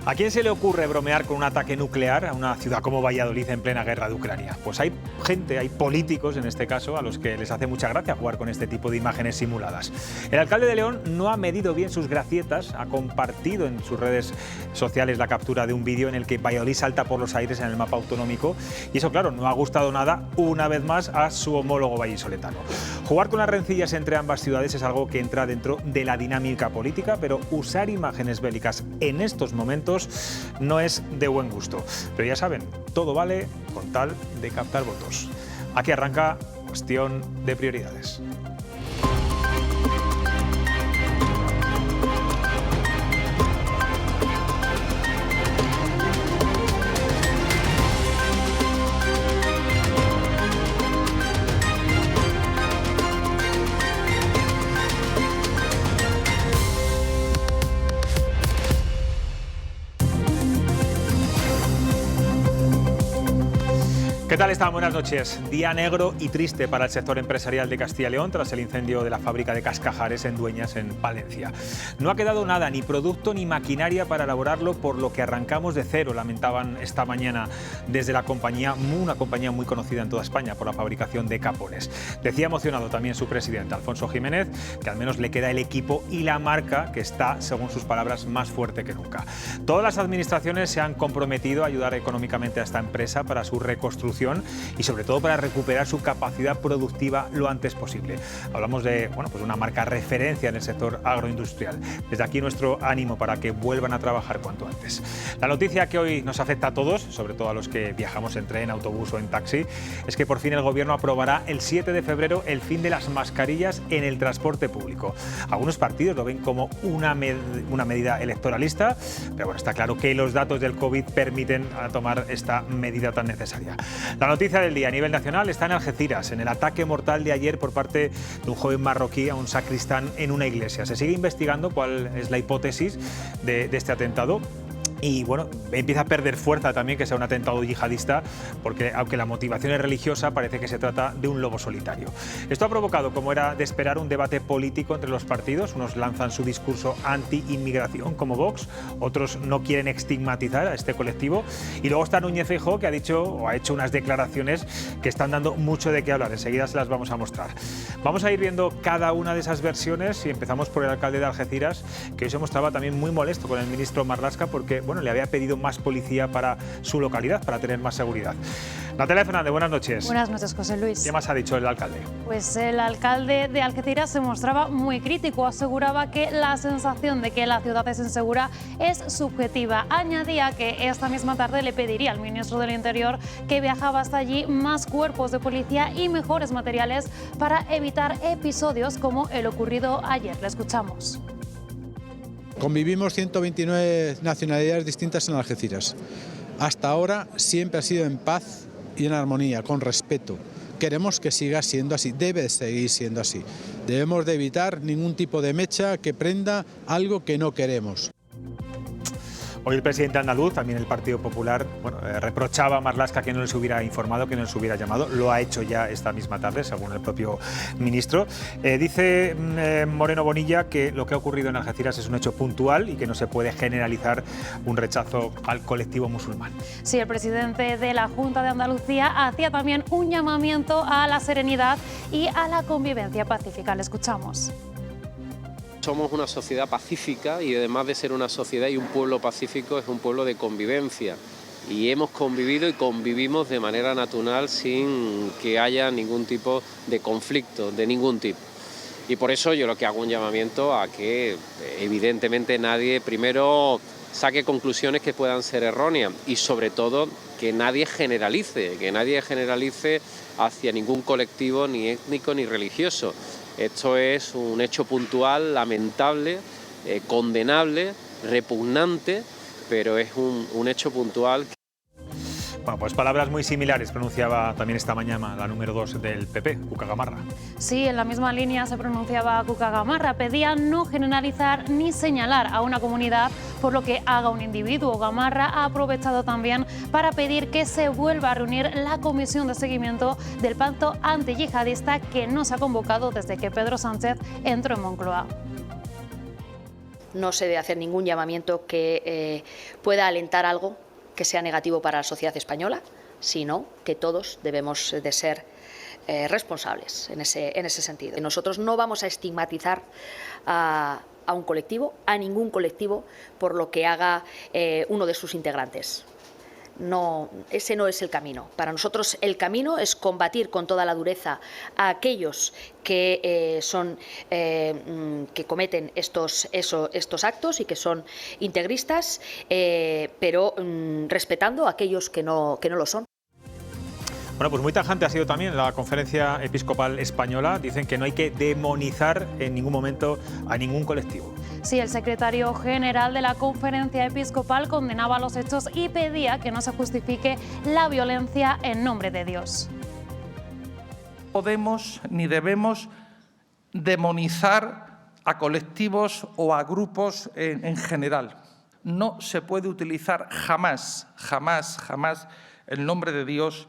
¿A quién se le ocurre bromear con un ataque nuclear a una ciudad como Valladolid en plena guerra de Ucrania? Pues hay gente, hay políticos en este caso, a los que les hace mucha gracia jugar con este tipo de imágenes simuladas. El alcalde de León no ha medido bien sus gracietas, ha compartido en sus redes sociales la captura de un vídeo en el que Valladolid salta por los aires en el mapa autonómico y eso, claro, no ha gustado nada, una vez más, a su homólogo vallisoletano. Jugar con las rencillas entre ambas ciudades es algo que entra dentro de la dinámica política, pero usar imágenes bélicas en estos momentos no es de buen gusto. Pero ya saben, todo vale con tal de captar votos. Aquí arranca Cuestión de Prioridades. ¿Qué tal están? Buenas noches. Día negro y triste para el sector empresarial de Castilla y León tras el incendio de la fábrica de Cascajares en Dueñas, en Palencia. No ha quedado nada, ni producto ni maquinaria para elaborarlo, por lo que arrancamos de cero, lamentaban esta mañana desde la compañía, una compañía muy conocida en toda España por la fabricación de capones. Decía emocionado también su presidente, Alfonso Jiménez, que al menos le queda el equipo y la marca que está, según sus palabras, más fuerte que nunca. Todas las administraciones se han comprometido a ayudar económicamente a esta empresa para su reconstrucción y sobre todo para recuperar su capacidad productiva lo antes posible. Hablamos de una marca referencia en el sector agroindustrial. Desde aquí nuestro ánimo para que vuelvan a trabajar cuanto antes. La noticia que hoy nos afecta a todos, sobre todo a los que viajamos en tren, autobús o en taxi, es que por fin el Gobierno aprobará el 7 de febrero el fin de las mascarillas en el transporte público. Algunos partidos lo ven como una medida electoralista, pero bueno, está claro que los datos del COVID permiten tomar esta medida tan necesaria. La noticia del día a nivel nacional está en Algeciras, en el ataque mortal de ayer por parte de un joven marroquí a un sacristán en una iglesia. Se sigue investigando cuál es la hipótesis de este atentado. Y bueno, empieza a perder fuerza también que sea un atentado yihadista, porque aunque la motivación es religiosa, parece que se trata de un lobo solitario. Esto ha provocado, como era de esperar, un debate político entre los partidos. Unos lanzan su discurso anti-inmigración, como Vox, otros no quieren estigmatizar a este colectivo. Y luego está Núñez Feijóo, que ha dicho o ha hecho unas declaraciones que están dando mucho de qué hablar. Enseguida se las vamos a mostrar. Vamos a ir viendo cada una de esas versiones y empezamos por el alcalde de Algeciras, que hoy se mostraba también muy molesto con el ministro Marlaska porque le había pedido más policía para su localidad, para tener más seguridad. Natalia Fernández, buenas noches. Buenas noches, José Luis. ¿Qué más ha dicho el alcalde? Pues el alcalde de Algeciras se mostraba muy crítico, aseguraba que la sensación de que la ciudad es insegura es subjetiva. Añadía que esta misma tarde le pediría al ministro del Interior que viajaba hasta allí más cuerpos de policía y mejores materiales para evitar episodios como el ocurrido ayer. Le escuchamos. Convivimos 129 nacionalidades distintas en Algeciras. Hasta ahora siempre ha sido en paz y en armonía, con respeto. Queremos que siga siendo así, debe seguir siendo así. Debemos de evitar ningún tipo de mecha que prenda algo que no queremos. Hoy el presidente andaluz, también el Partido Popular, reprochaba a Marlaska que no les hubiera informado, que no les hubiera llamado. Lo ha hecho ya esta misma tarde, según el propio ministro. Dice Moreno Bonilla que lo que ha ocurrido en Algeciras es un hecho puntual y que no se puede generalizar un rechazo al colectivo musulmán. Sí, el presidente de la Junta de Andalucía hacía también un llamamiento a la serenidad y a la convivencia pacífica. Le escuchamos. Somos una sociedad pacífica y además de ser una sociedad y un pueblo pacífico es un pueblo de convivencia y hemos convivido y convivimos de manera natural sin que haya ningún tipo de conflicto, de ningún tipo. Y por eso yo lo que hago un llamamiento a que evidentemente nadie primero saque conclusiones que puedan ser erróneas y sobre todo que nadie generalice hacia ningún colectivo ni étnico ni religioso. Esto es un hecho puntual, lamentable, condenable, repugnante, pero es un hecho puntual. Bueno, pues palabras muy similares pronunciaba también esta mañana la número 2 del PP, Cuca Gamarra. Sí, en la misma línea se pronunciaba Cuca Gamarra. Pedía no generalizar ni señalar a una comunidad por lo que haga un individuo. Gamarra ha aprovechado también para pedir que se vuelva a reunir la comisión de seguimiento del pacto antiyihadista que no se ha convocado desde que Pedro Sánchez entró en Moncloa. no se debe hacer ningún llamamiento que pueda alentar algo que sea negativo para la sociedad española, sino que todos debemos de ser responsables en ese sentido. Nosotros no vamos a estigmatizar a un colectivo, a ningún colectivo, por lo que haga uno de sus integrantes. No, ese no es el camino. Para nosotros el camino es combatir con toda la dureza a aquellos que que cometen estos actos y que son integristas, pero respetando a aquellos que no lo son. Bueno, pues muy tajante ha sido también la Conferencia Episcopal Española. Dicen que no hay que demonizar en ningún momento a ningún colectivo. Sí, el secretario general de la Conferencia Episcopal condenaba los hechos y pedía que no se justifique la violencia en nombre de Dios. No podemos ni debemos demonizar a colectivos o a grupos en general. No se puede utilizar jamás el nombre de Dios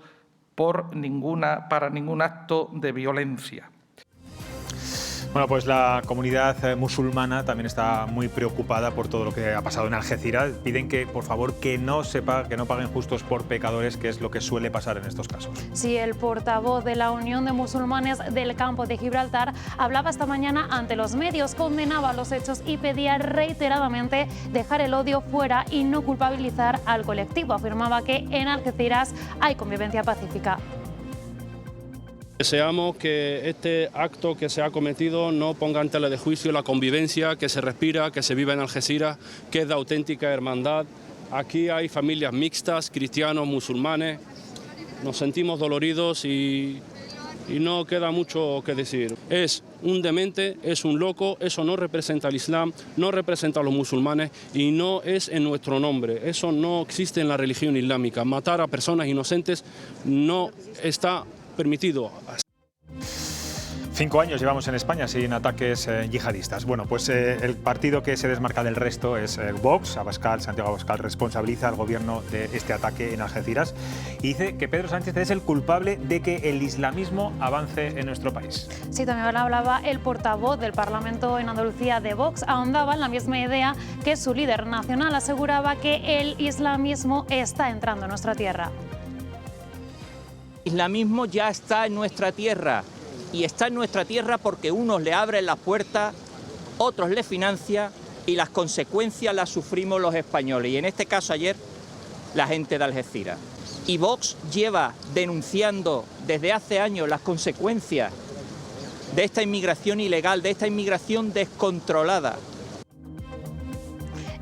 para ningún acto de violencia. Bueno, pues la comunidad musulmana también está muy preocupada por todo lo que ha pasado en Algeciras. Piden que, por favor, que no paguen justos por pecadores, que es lo que suele pasar en estos casos. Sí, el portavoz de la Unión de Musulmanes del Campo de Gibraltar hablaba esta mañana ante los medios, condenaba los hechos y pedía reiteradamente dejar el odio fuera y no culpabilizar al colectivo. Afirmaba que en Algeciras hay convivencia pacífica. Deseamos que este acto que se ha cometido no ponga en tela de juicio la convivencia que se respira, que se vive en Algeciras, que es de auténtica hermandad. Aquí hay familias mixtas, cristianos, musulmanes. Nos sentimos doloridos y no queda mucho que decir. Es un demente, es un loco, eso no representa al Islam, no representa a los musulmanes y no es en nuestro nombre. Eso no existe en la religión islámica. Matar a personas inocentes no está permitido. 5 años llevamos en España sin ataques yihadistas. Bueno, pues el partido que se desmarca del resto es Vox. Santiago Abascal responsabiliza al gobierno de este ataque en Algeciras y dice que Pedro Sánchez es el culpable de que el islamismo avance en nuestro país. Sí, también hablaba el portavoz del Parlamento en Andalucía de Vox, ahondaba en la misma idea que su líder nacional, aseguraba que el islamismo está entrando en nuestra tierra. El islamismo ya está en nuestra tierra y está en nuestra tierra porque unos le abren las puertas, otros le financian y las consecuencias las sufrimos los españoles y en este caso ayer la gente de Algeciras. Y Vox lleva denunciando desde hace años las consecuencias de esta inmigración ilegal, de esta inmigración descontrolada.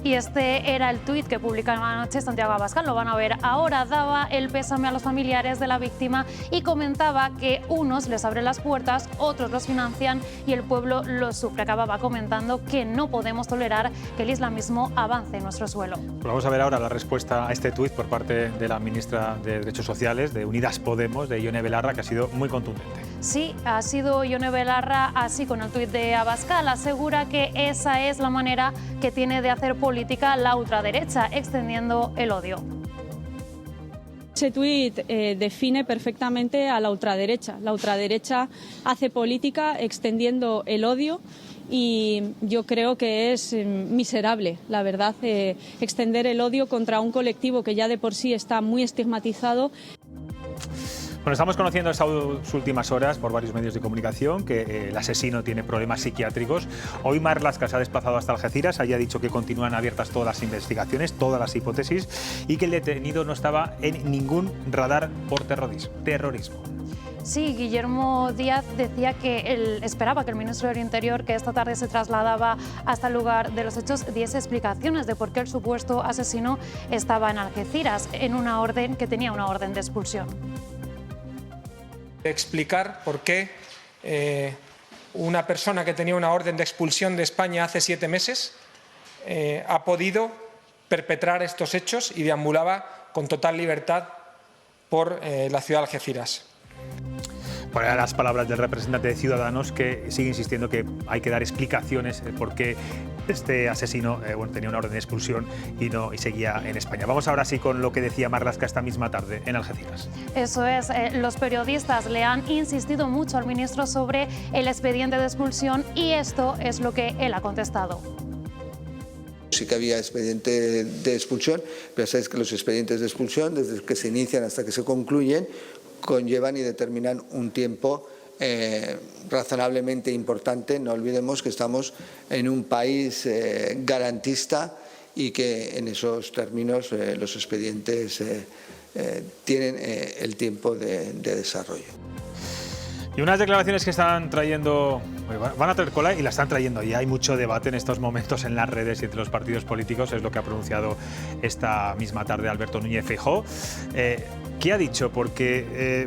Y este era el tuit que publicaba anoche Santiago Abascal, lo van a ver ahora. Daba el pésame a los familiares de la víctima y comentaba que unos les abren las puertas, otros los financian y el pueblo los sufre. Acababa comentando que no podemos tolerar que el islamismo avance en nuestro suelo. Pues vamos a ver ahora la respuesta a este tuit por parte de la ministra de Derechos Sociales de Unidas Podemos, de Ione Belarra, que ha sido muy contundente. Sí, ha sido Ione Belarra así con el tuit de Abascal. Asegura que esa es la manera que tiene de hacer política la ultraderecha, extendiendo el odio. Ese tuit define perfectamente a la ultraderecha. La ultraderecha hace política extendiendo el odio y yo creo que es miserable, la verdad, extender el odio contra un colectivo que ya de por sí está muy estigmatizado. Bueno, estamos conociendo estas últimas horas por varios medios de comunicación que el asesino tiene problemas psiquiátricos. Hoy Marlaska se ha desplazado hasta Algeciras, allí ha dicho que continúan abiertas todas las investigaciones, todas las hipótesis y que el detenido no estaba en ningún radar por terrorismo. Sí, Guillermo Díaz decía que él esperaba que el ministro del Interior, que esta tarde se trasladaba hasta el lugar de los hechos, diese explicaciones de por qué el supuesto asesino estaba en Algeciras, que tenía una orden de expulsión. Explicar por qué una persona que tenía una orden de expulsión de España hace 7 meses ha podido perpetrar estos hechos y deambulaba con total libertad por la ciudad de Algeciras. Por ahora las palabras del representante de Ciudadanos, que sigue insistiendo que hay que dar explicaciones por qué este asesino tenía una orden de expulsión y seguía en España. Vamos ahora sí con lo que decía Marlaska esta misma tarde en Algeciras. Eso es, los periodistas le han insistido mucho al ministro sobre el expediente de expulsión y esto es lo que él ha contestado. sí que había expediente de expulsión, pero sabéis que los expedientes de expulsión, desde que se inician hasta que se concluyen, conllevan y determinan un tiempo razonablemente importante. No olvidemos que estamos en un país garantista y que en esos términos los expedientes tienen el tiempo de desarrollo. Y unas declaraciones que están trayendo, van a traer cola y la están trayendo, y hay mucho debate en estos momentos en las redes y entre los partidos políticos, es lo que ha pronunciado esta misma tarde Alberto Núñez Feijóo. ¿Qué ha dicho? Porque,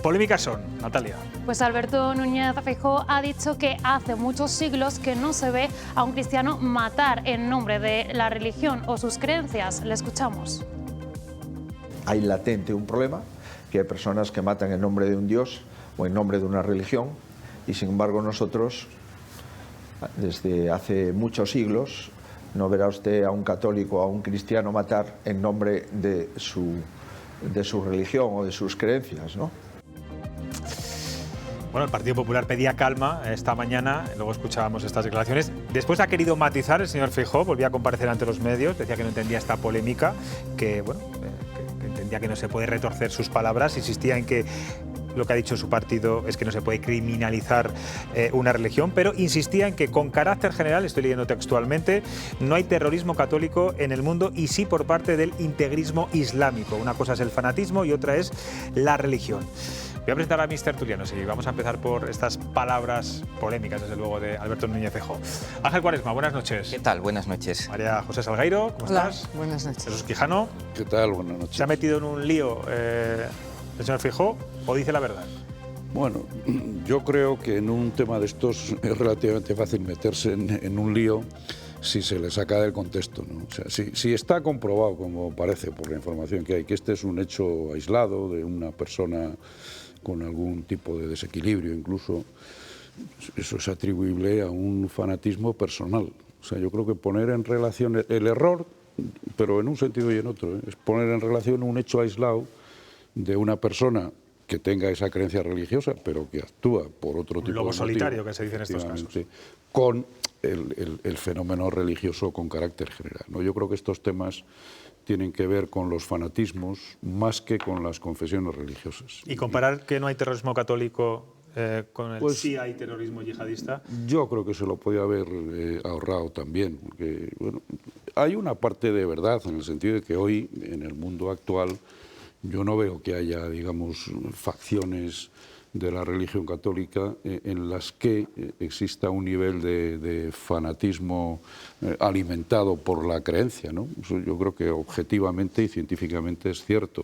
polémicas son, Natalia. Pues Alberto Núñez Feijóo ha dicho que hace muchos siglos que no se ve a un cristiano matar en nombre de la religión o sus creencias. Le escuchamos. Hay latente un problema, que hay personas que matan en nombre de un Dios o en nombre de una religión, y sin embargo nosotros, desde hace muchos siglos, no verá usted a un católico o a un cristiano matar en nombre de su religión o de sus creencias, ¿no? Bueno, el Partido Popular pedía calma esta mañana, luego escuchábamos estas declaraciones. Después ha querido matizar el señor Feijóo, volvía a comparecer ante los medios, decía que no entendía esta polémica, que entendía que no se puede retorcer sus palabras, insistía en que lo que ha dicho su partido es que no se puede criminalizar una religión, pero insistía en que con carácter general, estoy leyendo textualmente, no hay terrorismo católico en el mundo y sí por parte del integrismo islámico. Una cosa es el fanatismo y otra es la religión. Voy a presentar a mis tertulianos y vamos a empezar por estas palabras polémicas, desde luego, de Alberto Núñez Feijóo. Ángel Cuaresma, buenas noches. ¿Qué tal? Buenas noches. María José Salgueiro, ¿cómo estás? Buenas noches. Jesús Quijano. ¿Qué tal? Buenas noches. ¿Se ha metido en un lío el señor Feijóo o dice la verdad? Bueno, yo creo que en un tema de estos es relativamente fácil meterse en un lío si se le saca del contexto, ¿no? O sea, si está comprobado, como parece por la información que hay, que este es un hecho aislado de una persona con algún tipo de desequilibrio, incluso eso es atribuible a un fanatismo personal. O sea, yo creo que poner en relación el error, pero en un sentido y en otro, es poner en relación un hecho aislado de una persona que tenga esa creencia religiosa, pero que actúa por otro tipo de motivo. Lobo solitario, que se dice en estos casos. Con el fenómeno religioso con carácter general, ¿no? Yo creo que estos temas tienen que ver con los fanatismos más que con las confesiones religiosas. ¿Y comparar que no hay terrorismo católico con el sí hay terrorismo yihadista? Yo creo que se lo podía haber ahorrado también, porque bueno, hay una parte de verdad en el sentido de que hoy, en el mundo actual, yo no veo que haya, digamos, facciones de la religión católica en las que exista un nivel de fanatismo alimentado por la creencia, ¿no? Eso yo creo que objetivamente y científicamente es cierto.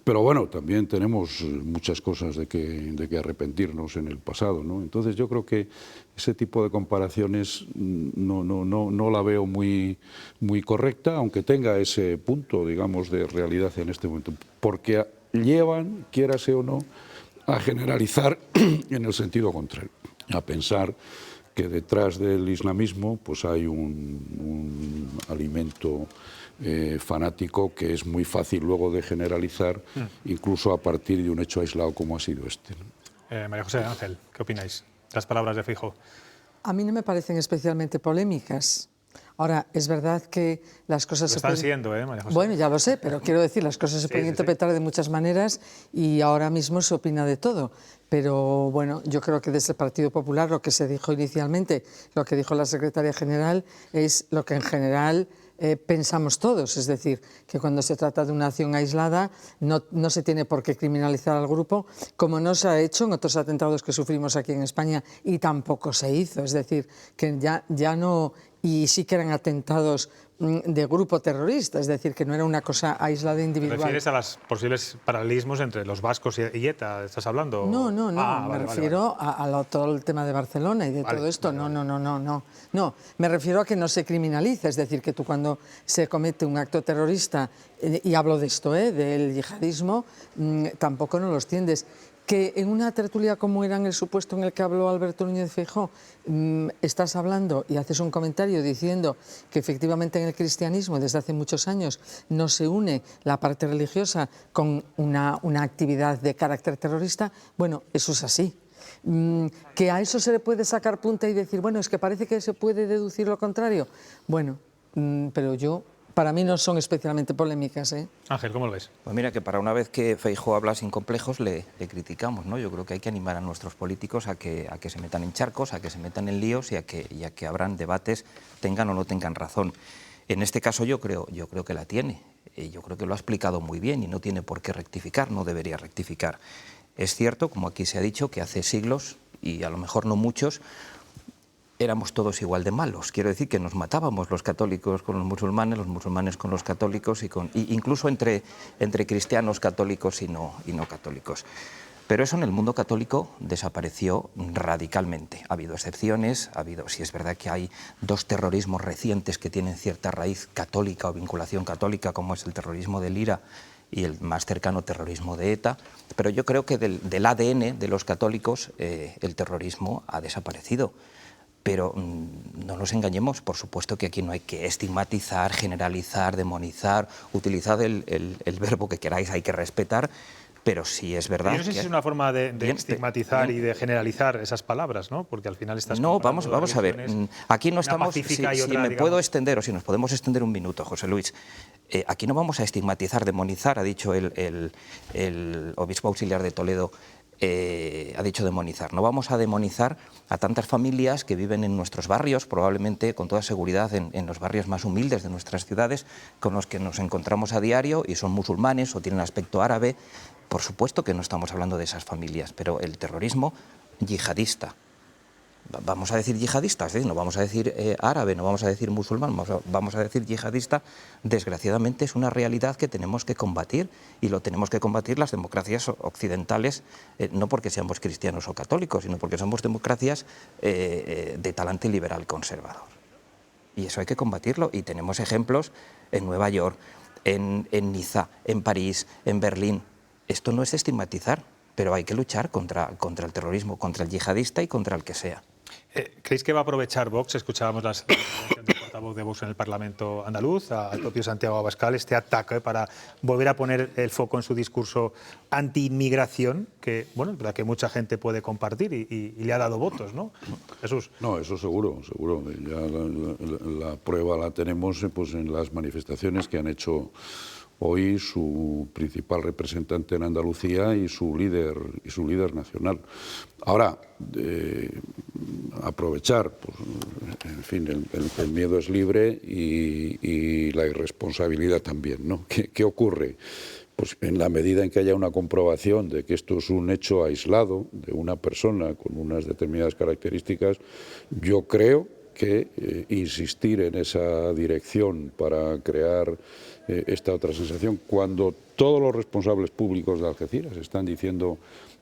Pero bueno, también tenemos muchas cosas de que arrepentirnos en el pasado, ¿no? Entonces yo creo que ese tipo de comparaciones no la veo muy correcta, aunque tenga ese punto, digamos, de realidad en este momento, porque llevan, quiérase o no, a generalizar en el sentido contrario, a pensar que detrás del islamismo pues hay un alimento fanático que es muy fácil luego de generalizar, incluso a partir de un hecho aislado como ha sido este, ¿no? María José, Ángel, ¿qué opináis de las palabras de Feijóo? A mí no me parecen especialmente polémicas. Ahora, es verdad que las cosas se están siendo, María José. Bueno, ya lo sé, pero quiero decir, las cosas se pueden interpretar de muchas maneras y ahora mismo se opina de todo. Pero bueno, yo creo que desde el Partido Popular lo que se dijo inicialmente, lo que dijo la secretaria general, es lo que en general pensamos todos, es decir, que cuando se trata de una acción aislada no se tiene por qué criminalizar al grupo, como no se ha hecho en otros atentados que sufrimos aquí en España y tampoco se hizo, es decir, que ya no, y sí que eran atentados de grupo terrorista, es decir, que no era una cosa aislada individual. ¿Te refieres a los posibles paralelismos entre los vascos y ETA? ¿Estás hablando? No, me refiero a todo el tema de Barcelona y de todo esto. No, me refiero a que no se criminaliza, es decir, que tú cuando se comete un acto terrorista, y hablo de esto, del yihadismo, tampoco no los tiendes. Que en una tertulia como era en el supuesto en el que habló Alberto Núñez Feijóo, estás hablando y haces un comentario diciendo que efectivamente en el cristianismo desde hace muchos años no se une la parte religiosa con una actividad de carácter terrorista, bueno, eso es así. ¿Que a eso se le puede sacar punta y decir, bueno, es que parece que se puede deducir lo contrario? Bueno, pero para mí no son especialmente polémicas, ¿eh? Ángel, ¿cómo lo ves? Pues mira, que para una vez que Feijóo habla sin complejos le criticamos, ¿no? Yo creo que hay que animar a nuestros políticos a que se metan en charcos, a que se metan en líos y a que abran debates, tengan o no tengan razón. En este caso yo creo que la tiene. Yo creo que lo ha explicado muy bien y no tiene por qué rectificar, no debería rectificar. Es cierto, como aquí se ha dicho, que hace siglos, y a lo mejor no muchos, éramos todos igual de malos. Quiero decir que nos matábamos los católicos con los musulmanes con los católicos, incluso entre cristianos católicos y no católicos. Pero eso en el mundo católico desapareció radicalmente. Ha habido excepciones, sí es verdad que hay dos terrorismos recientes que tienen cierta raíz católica o vinculación católica, como es el terrorismo del IRA y el más cercano terrorismo de ETA, pero yo creo que del ADN de los católicos el terrorismo ha desaparecido. Pero no nos engañemos, por supuesto que aquí no hay que estigmatizar, generalizar, demonizar, utilizad el verbo que queráis, hay que respetar, pero sí es verdad. Yo no sé si es una forma de estigmatizar y de generalizar esas palabras, ¿no? Porque al final estás... No, vamos a ver, aquí no estamos... Si me puedo extender, o si nos podemos extender un minuto, José Luis, aquí no vamos a estigmatizar, demonizar, ha dicho el obispo auxiliar de Toledo, ha dicho demonizar. No vamos a demonizar a tantas familias que viven en nuestros barrios, probablemente con toda seguridad en los barrios más humildes de nuestras ciudades, con los que nos encontramos a diario y son musulmanes o tienen aspecto árabe. Por supuesto que no estamos hablando de esas familias, pero el terrorismo yihadista, vamos a decir yihadista, es decir, no vamos a decir árabe, no vamos a decir musulmán, vamos a decir yihadista, desgraciadamente es una realidad que tenemos que combatir, y lo tenemos que combatir las democracias occidentales, no porque seamos cristianos o católicos, sino porque somos democracias de talante liberal conservador. Y eso hay que combatirlo, y tenemos ejemplos en Nueva York, en Niza, en París, en Berlín. Esto no es estigmatizar, pero hay que luchar contra el terrorismo, contra el yihadista y contra el que sea. ¿Creéis que va a aprovechar Vox? Escuchábamos la declaración del portavoz de Vox en el Parlamento andaluz, al propio Santiago Abascal, este ataque para volver a poner el foco en su discurso anti-inmigración, que, bueno, es verdad que mucha gente puede compartir y le ha dado votos, ¿no? Jesús. No, eso seguro. Ya la prueba la tenemos pues, en las manifestaciones que han hecho hoy su principal representante en Andalucía y su líder nacional. Ahora, aprovechar, pues, en fin, el miedo es libre y la irresponsabilidad también, ¿no? ¿Qué ocurre? Pues en la medida en que haya una comprobación de que esto es un hecho aislado de una persona con unas determinadas características, yo creo que insistir en esa dirección para crear esta otra sensación, cuando todos los responsables públicos de Algeciras están diciendo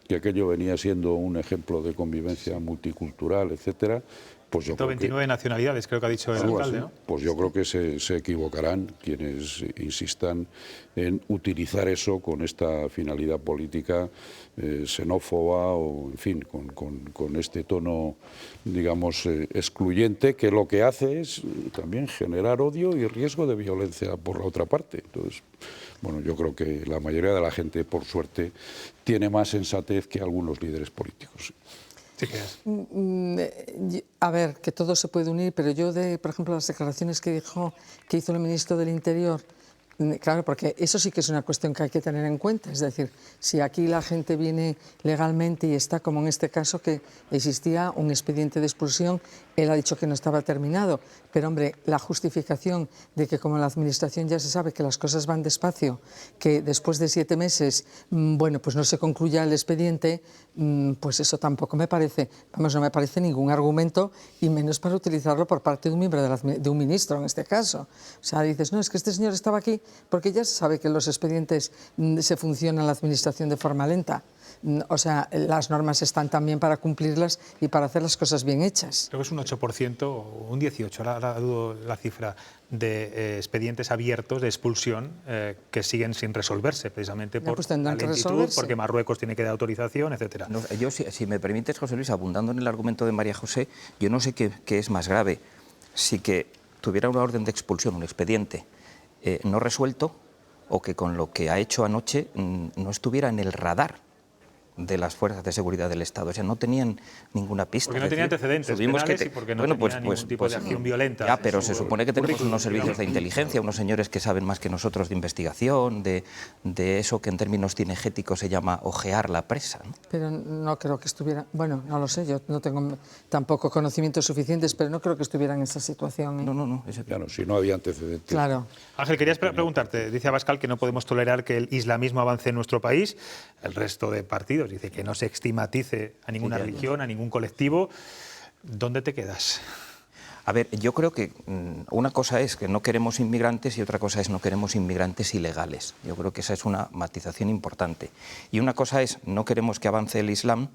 que aquello venía siendo un ejemplo de convivencia multicultural, etcétera, pues yo 129 nacionalidades, creo que ha dicho el alcalde, ¿no? Pues yo creo que se equivocarán quienes insistan en utilizar eso con esta finalidad política xenófoba o, en fin, con este tono, digamos, excluyente, que lo que hace es también generar odio y riesgo de violencia por la otra parte. Entonces, bueno, yo creo que la mayoría de la gente, por suerte, tiene más sensatez que algunos líderes políticos. A ver, que todo se puede unir, pero yo por ejemplo, las declaraciones que hizo el ministro del Interior, claro, porque eso sí que es una cuestión que hay que tener en cuenta, es decir, si aquí la gente viene legalmente y está, como en este caso, que existía un expediente de expulsión, él ha dicho que no estaba terminado, pero hombre, la justificación de que como la administración ya se sabe que las cosas van despacio, que después de 7 meses, bueno, pues no se concluya el expediente, pues eso tampoco me parece, vamos, no me parece ningún argumento, y menos para utilizarlo por parte de un miembro de un ministro en este caso. O sea, dices, no, es que este señor estaba aquí porque ya se sabe que los expedientes se funcionan en la administración de forma lenta. O sea, las normas están también para cumplirlas y para hacer las cosas bien hechas. Creo que es un 8% o un 18%, ahora dudo la cifra, de expedientes abiertos de expulsión que siguen sin resolverse, precisamente por la lentitud, porque Marruecos tiene que dar autorización, etcétera. No, yo, si me permites, José Luis, abundando en el argumento de María José, yo no sé qué es más grave, si que tuviera una orden de expulsión, un expediente no resuelto, o que con lo que ha hecho anoche no estuviera en el radar de las fuerzas de seguridad del Estado. O sea, no tenían ninguna pista. Porque no tenía antecedentes penales y porque no tenía ningún tipo de acción violenta. Ya, pero se supone que tenemos unos servicios de inteligencia, unos señores que saben más que nosotros de investigación, de eso que en términos cinegéticos se llama ojear la presa, ¿no? Pero no creo que estuvieran, bueno, no lo sé, yo no tengo tampoco conocimientos suficientes, pero no creo que estuvieran en esa situación. No. Claro, si no había antecedentes. Claro. Ángel, querías preguntarte, dice Abascal que no podemos tolerar que el islamismo avance en nuestro país, el resto de partidos dice que no se estigmatice a ninguna religión, a ningún colectivo. ¿Dónde te quedas? A ver, yo creo que una cosa es que no queremos inmigrantes y otra cosa es no queremos inmigrantes ilegales. Yo creo que esa es una matización importante. Y una cosa es no queremos que avance el Islam,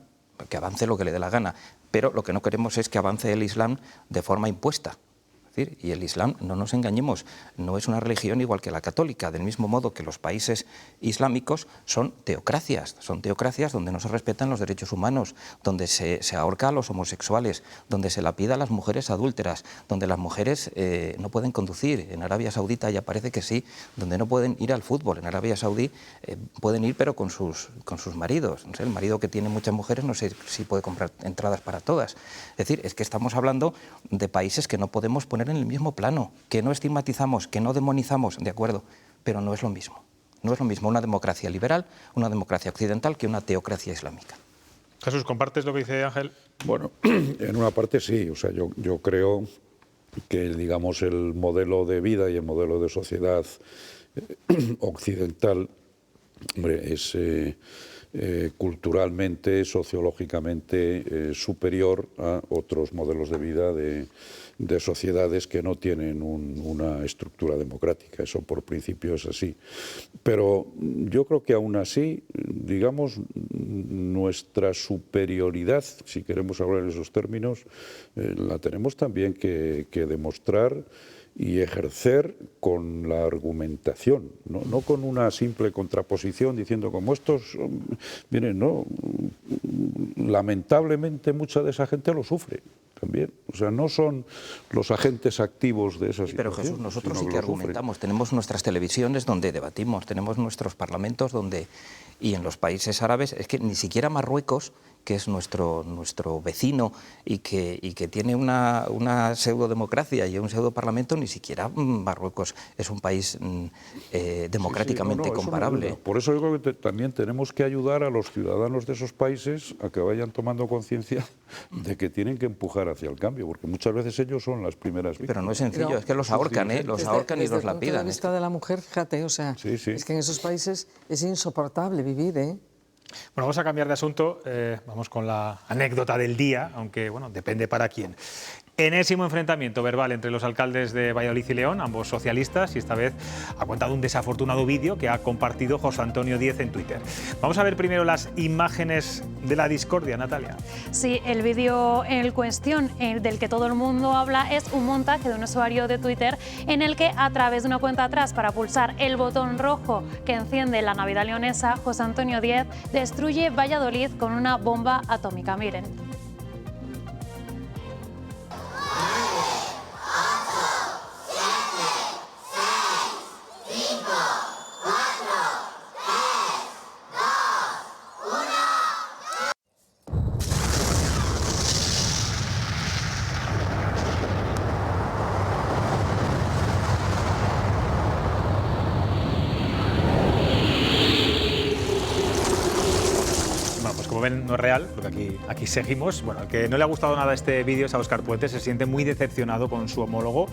que avance lo que le dé la gana, pero lo que no queremos es que avance el Islam de forma impuesta. Y el Islam, no nos engañemos, no es una religión igual que la católica, del mismo modo que los países islámicos son teocracias donde no se respetan los derechos humanos, donde se ahorca a los homosexuales, donde se lapida a las mujeres adúlteras, donde las mujeres no pueden conducir. En Arabia Saudita ya parece que sí, donde no pueden ir al fútbol. En Arabia Saudí pueden ir pero con sus maridos. No sé, el marido que tiene muchas mujeres no sé si puede comprar entradas para todas. Es decir, es que estamos hablando de países que no podemos poner en el mismo plano, que no estigmatizamos, que no demonizamos, de acuerdo, pero no es lo mismo. No es lo mismo una democracia liberal, una democracia occidental, que una teocracia islámica. Jesús, ¿compartes lo que dice Ángel? Bueno, en una parte sí, o sea, yo creo que, digamos, el modelo de vida y el modelo de sociedad occidental, hombre, es culturalmente, sociológicamente superior a otros modelos de vida de sociedades que no tienen una estructura democrática. Eso por principio es así. Pero yo creo que aún así, digamos, nuestra superioridad, si queremos hablar en esos términos, la tenemos también que demostrar y ejercer con la argumentación, no con una simple contraposición diciendo como estos, miren, no, lamentablemente mucha de esa gente lo sufre también, o sea, no son los agentes activos de esa situación. Pero Jesús, nosotros sí que argumentamos, tenemos nuestras televisiones donde debatimos, tenemos nuestros parlamentos donde, y en los países árabes, es que ni siquiera Marruecos, que es nuestro vecino y que tiene una pseudodemocracia y un pseudoparlamento, ni siquiera Marruecos es un país democráticamente comparable. Por eso yo creo que también tenemos que ayudar a los ciudadanos de esos países a que vayan tomando conciencia de que tienen que empujar hacia el cambio, porque muchas veces ellos son las primeras víctimas. Pero no es sencillo, es que los ahorcan, los ahorcan y los lapidan. Desde el punto de vista de la mujer, fíjate, o sea, es que en esos países es insoportable vivir, ¿eh? Bueno, vamos a cambiar de asunto, vamos con la anécdota del día, aunque bueno, depende para quién. Enésimo enfrentamiento verbal entre los alcaldes de Valladolid y León, ambos socialistas, y esta vez ha contado un desafortunado vídeo que ha compartido José Antonio Díez en Twitter. Vamos a ver primero las imágenes de la discordia, Natalia. Sí, el vídeo en cuestión, del que todo el mundo habla, es un montaje de un usuario de Twitter en el que, a través de una cuenta atrás para pulsar el botón rojo que enciende la Navidad leonesa, José Antonio Díez destruye Valladolid con una bomba atómica. Miren. No es real, porque aquí seguimos. Bueno, al que no le ha gustado nada este vídeo es a Óscar Puente, se siente muy decepcionado con su homólogo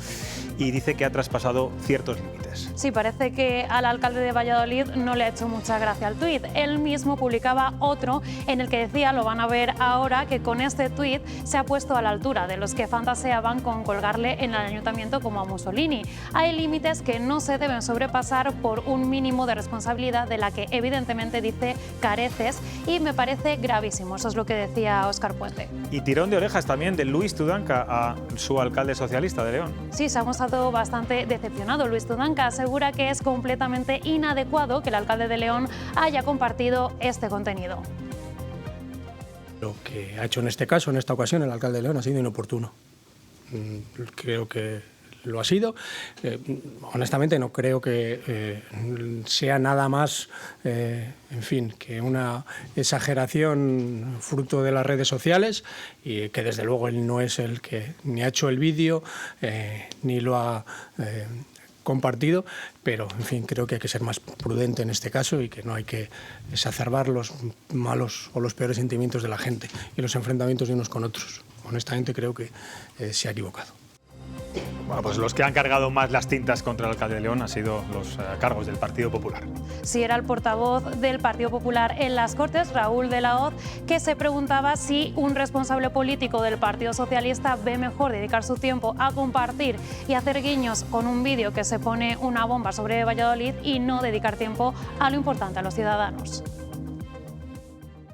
y dice que ha traspasado ciertos límites. Sí, parece que al alcalde de Valladolid no le ha hecho mucha gracia el tuit. Él mismo publicaba otro en el que decía, lo van a ver ahora, que con este tuit se ha puesto a la altura de los que fantaseaban con colgarle en el ayuntamiento como a Mussolini. Hay límites que no se deben sobrepasar por un mínimo de responsabilidad de la que evidentemente dice careces, y me parece gravísimo. Eso es lo que decía Óscar Puente. Y tirón de orejas también de Luis Tudanca a su alcalde socialista de León. Sí, se ha mostrado bastante decepcionado. Luis Tudanca asegura que es completamente inadecuado que el alcalde de León haya compartido este contenido. Lo que ha hecho en este caso, en esta ocasión, el alcalde de León ha sido inoportuno. Creo que lo ha sido. Honestamente no creo que sea nada más, en fin, que una exageración fruto de las redes sociales, y que desde luego él no es el que ni ha hecho el vídeo ni lo ha compartido, pero en fin, creo que hay que ser más prudente en este caso y que no hay que exacerbar los malos o los peores sentimientos de la gente y los enfrentamientos de unos con otros. Honestamente creo que se ha equivocado. Bueno, pues los que han cargado más las tintas contra el alcalde de León han sido los cargos del Partido Popular. Sí, era el portavoz del Partido Popular en las Cortes, Raúl de la Hoz, que se preguntaba si un responsable político del Partido Socialista ve mejor dedicar su tiempo a compartir y hacer guiños con un vídeo que se pone una bomba sobre Valladolid y no dedicar tiempo a lo importante, a los ciudadanos.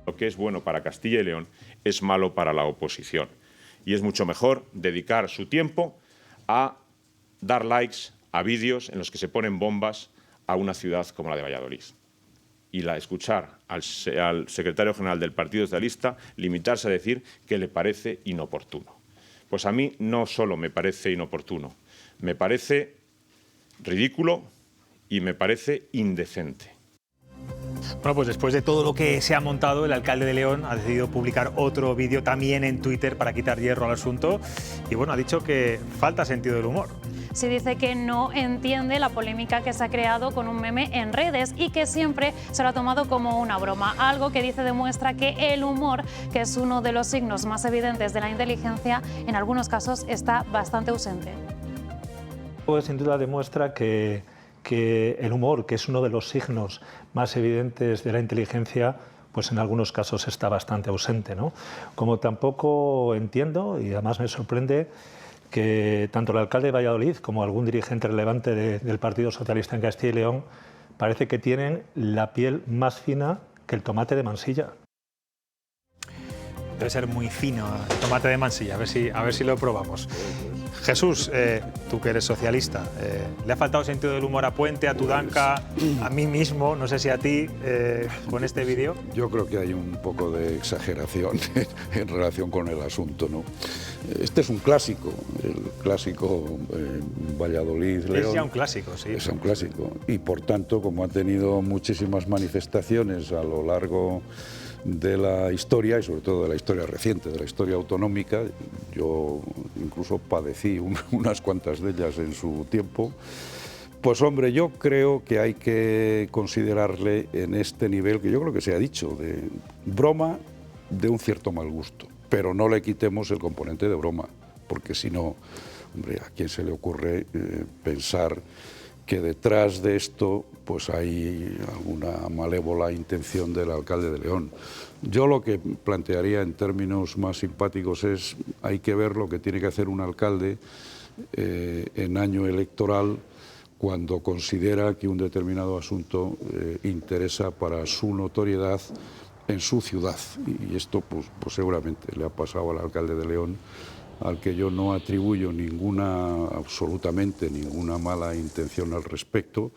Lo que es bueno para Castilla y León es malo para la oposición. Y es mucho mejor dedicar su tiempo a dar likes a vídeos en los que se ponen bombas a una ciudad como la de Valladolid. Y escuchar al secretario general del Partido Socialista limitarse a decir que le parece inoportuno. Pues a mí no solo me parece inoportuno, me parece ridículo y me parece indecente. Bueno, pues después de todo lo que se ha montado, el alcalde de León ha decidido publicar otro vídeo también en Twitter para quitar hierro al asunto y bueno, ha dicho que falta sentido del humor. Sí, dice que no entiende la polémica que se ha creado con un meme en redes y que siempre se lo ha tomado como una broma, algo que dice demuestra que el humor, que es uno de los signos más evidentes de la inteligencia, en algunos casos está bastante ausente. Pues sin duda demuestra que el humor, que es uno de los signos más evidentes de la inteligencia, pues en algunos casos está bastante ausente, ¿no? Como tampoco entiendo, y además me sorprende, que tanto el alcalde de Valladolid como algún dirigente relevante del Partido Socialista en Castilla y León parece que tienen la piel más fina que el tomate de Mansilla. Debe ser muy fino el tomate de Mansilla, a ver si lo probamos. Jesús, tú que eres socialista, ¿le ha faltado sentido del humor a Puente, a Tudanca, a mí mismo, no sé si a ti, con este vídeo? Yo creo que hay un poco de exageración en relación con el asunto, ¿no? Este es un clásico, el clásico Valladolid-León. Es ya un clásico, sí. Es un clásico y por tanto, como ha tenido muchísimas manifestaciones a lo largo de la historia y sobre todo de la historia reciente, de la historia autonómica, yo incluso padecí unas cuantas de ellas en su tiempo, pues hombre, yo creo que hay que considerarle en este nivel, que yo creo que se ha dicho, de broma de un cierto mal gusto, pero no le quitemos el componente de broma, porque si no, hombre, ¿a quién se le ocurre pensar que detrás de esto pues hay alguna malévola intención del alcalde de León? Yo lo que plantearía en términos más simpáticos es, hay que ver lo que tiene que hacer un alcalde en año electoral cuando considera que un determinado asunto interesa para su notoriedad en su ciudad. Y esto pues seguramente le ha pasado al alcalde de León, al que yo no atribuyo absolutamente ninguna mala intención al respecto.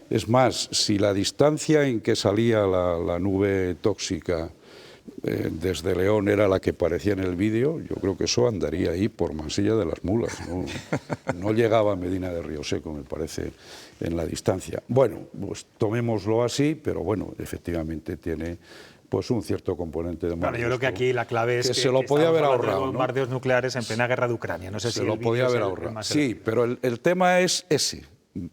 Es más, si la distancia en que salía la nube tóxica desde León era la que parecía en el vídeo, yo creo que eso andaría ahí por Mansilla de las Mulas, no llegaba a Medina de Rioseco, me parece, en la distancia. Bueno, pues tomémoslo así, pero bueno, efectivamente tiene pues un cierto componente de mal gusto. Yo creo que aquí la clave es que se lo podía haber ahorrado, de bombardeos nucleares en plena guerra de Ucrania. No sé si se lo podía haber ahorrado. Sí, pero el tema es ese.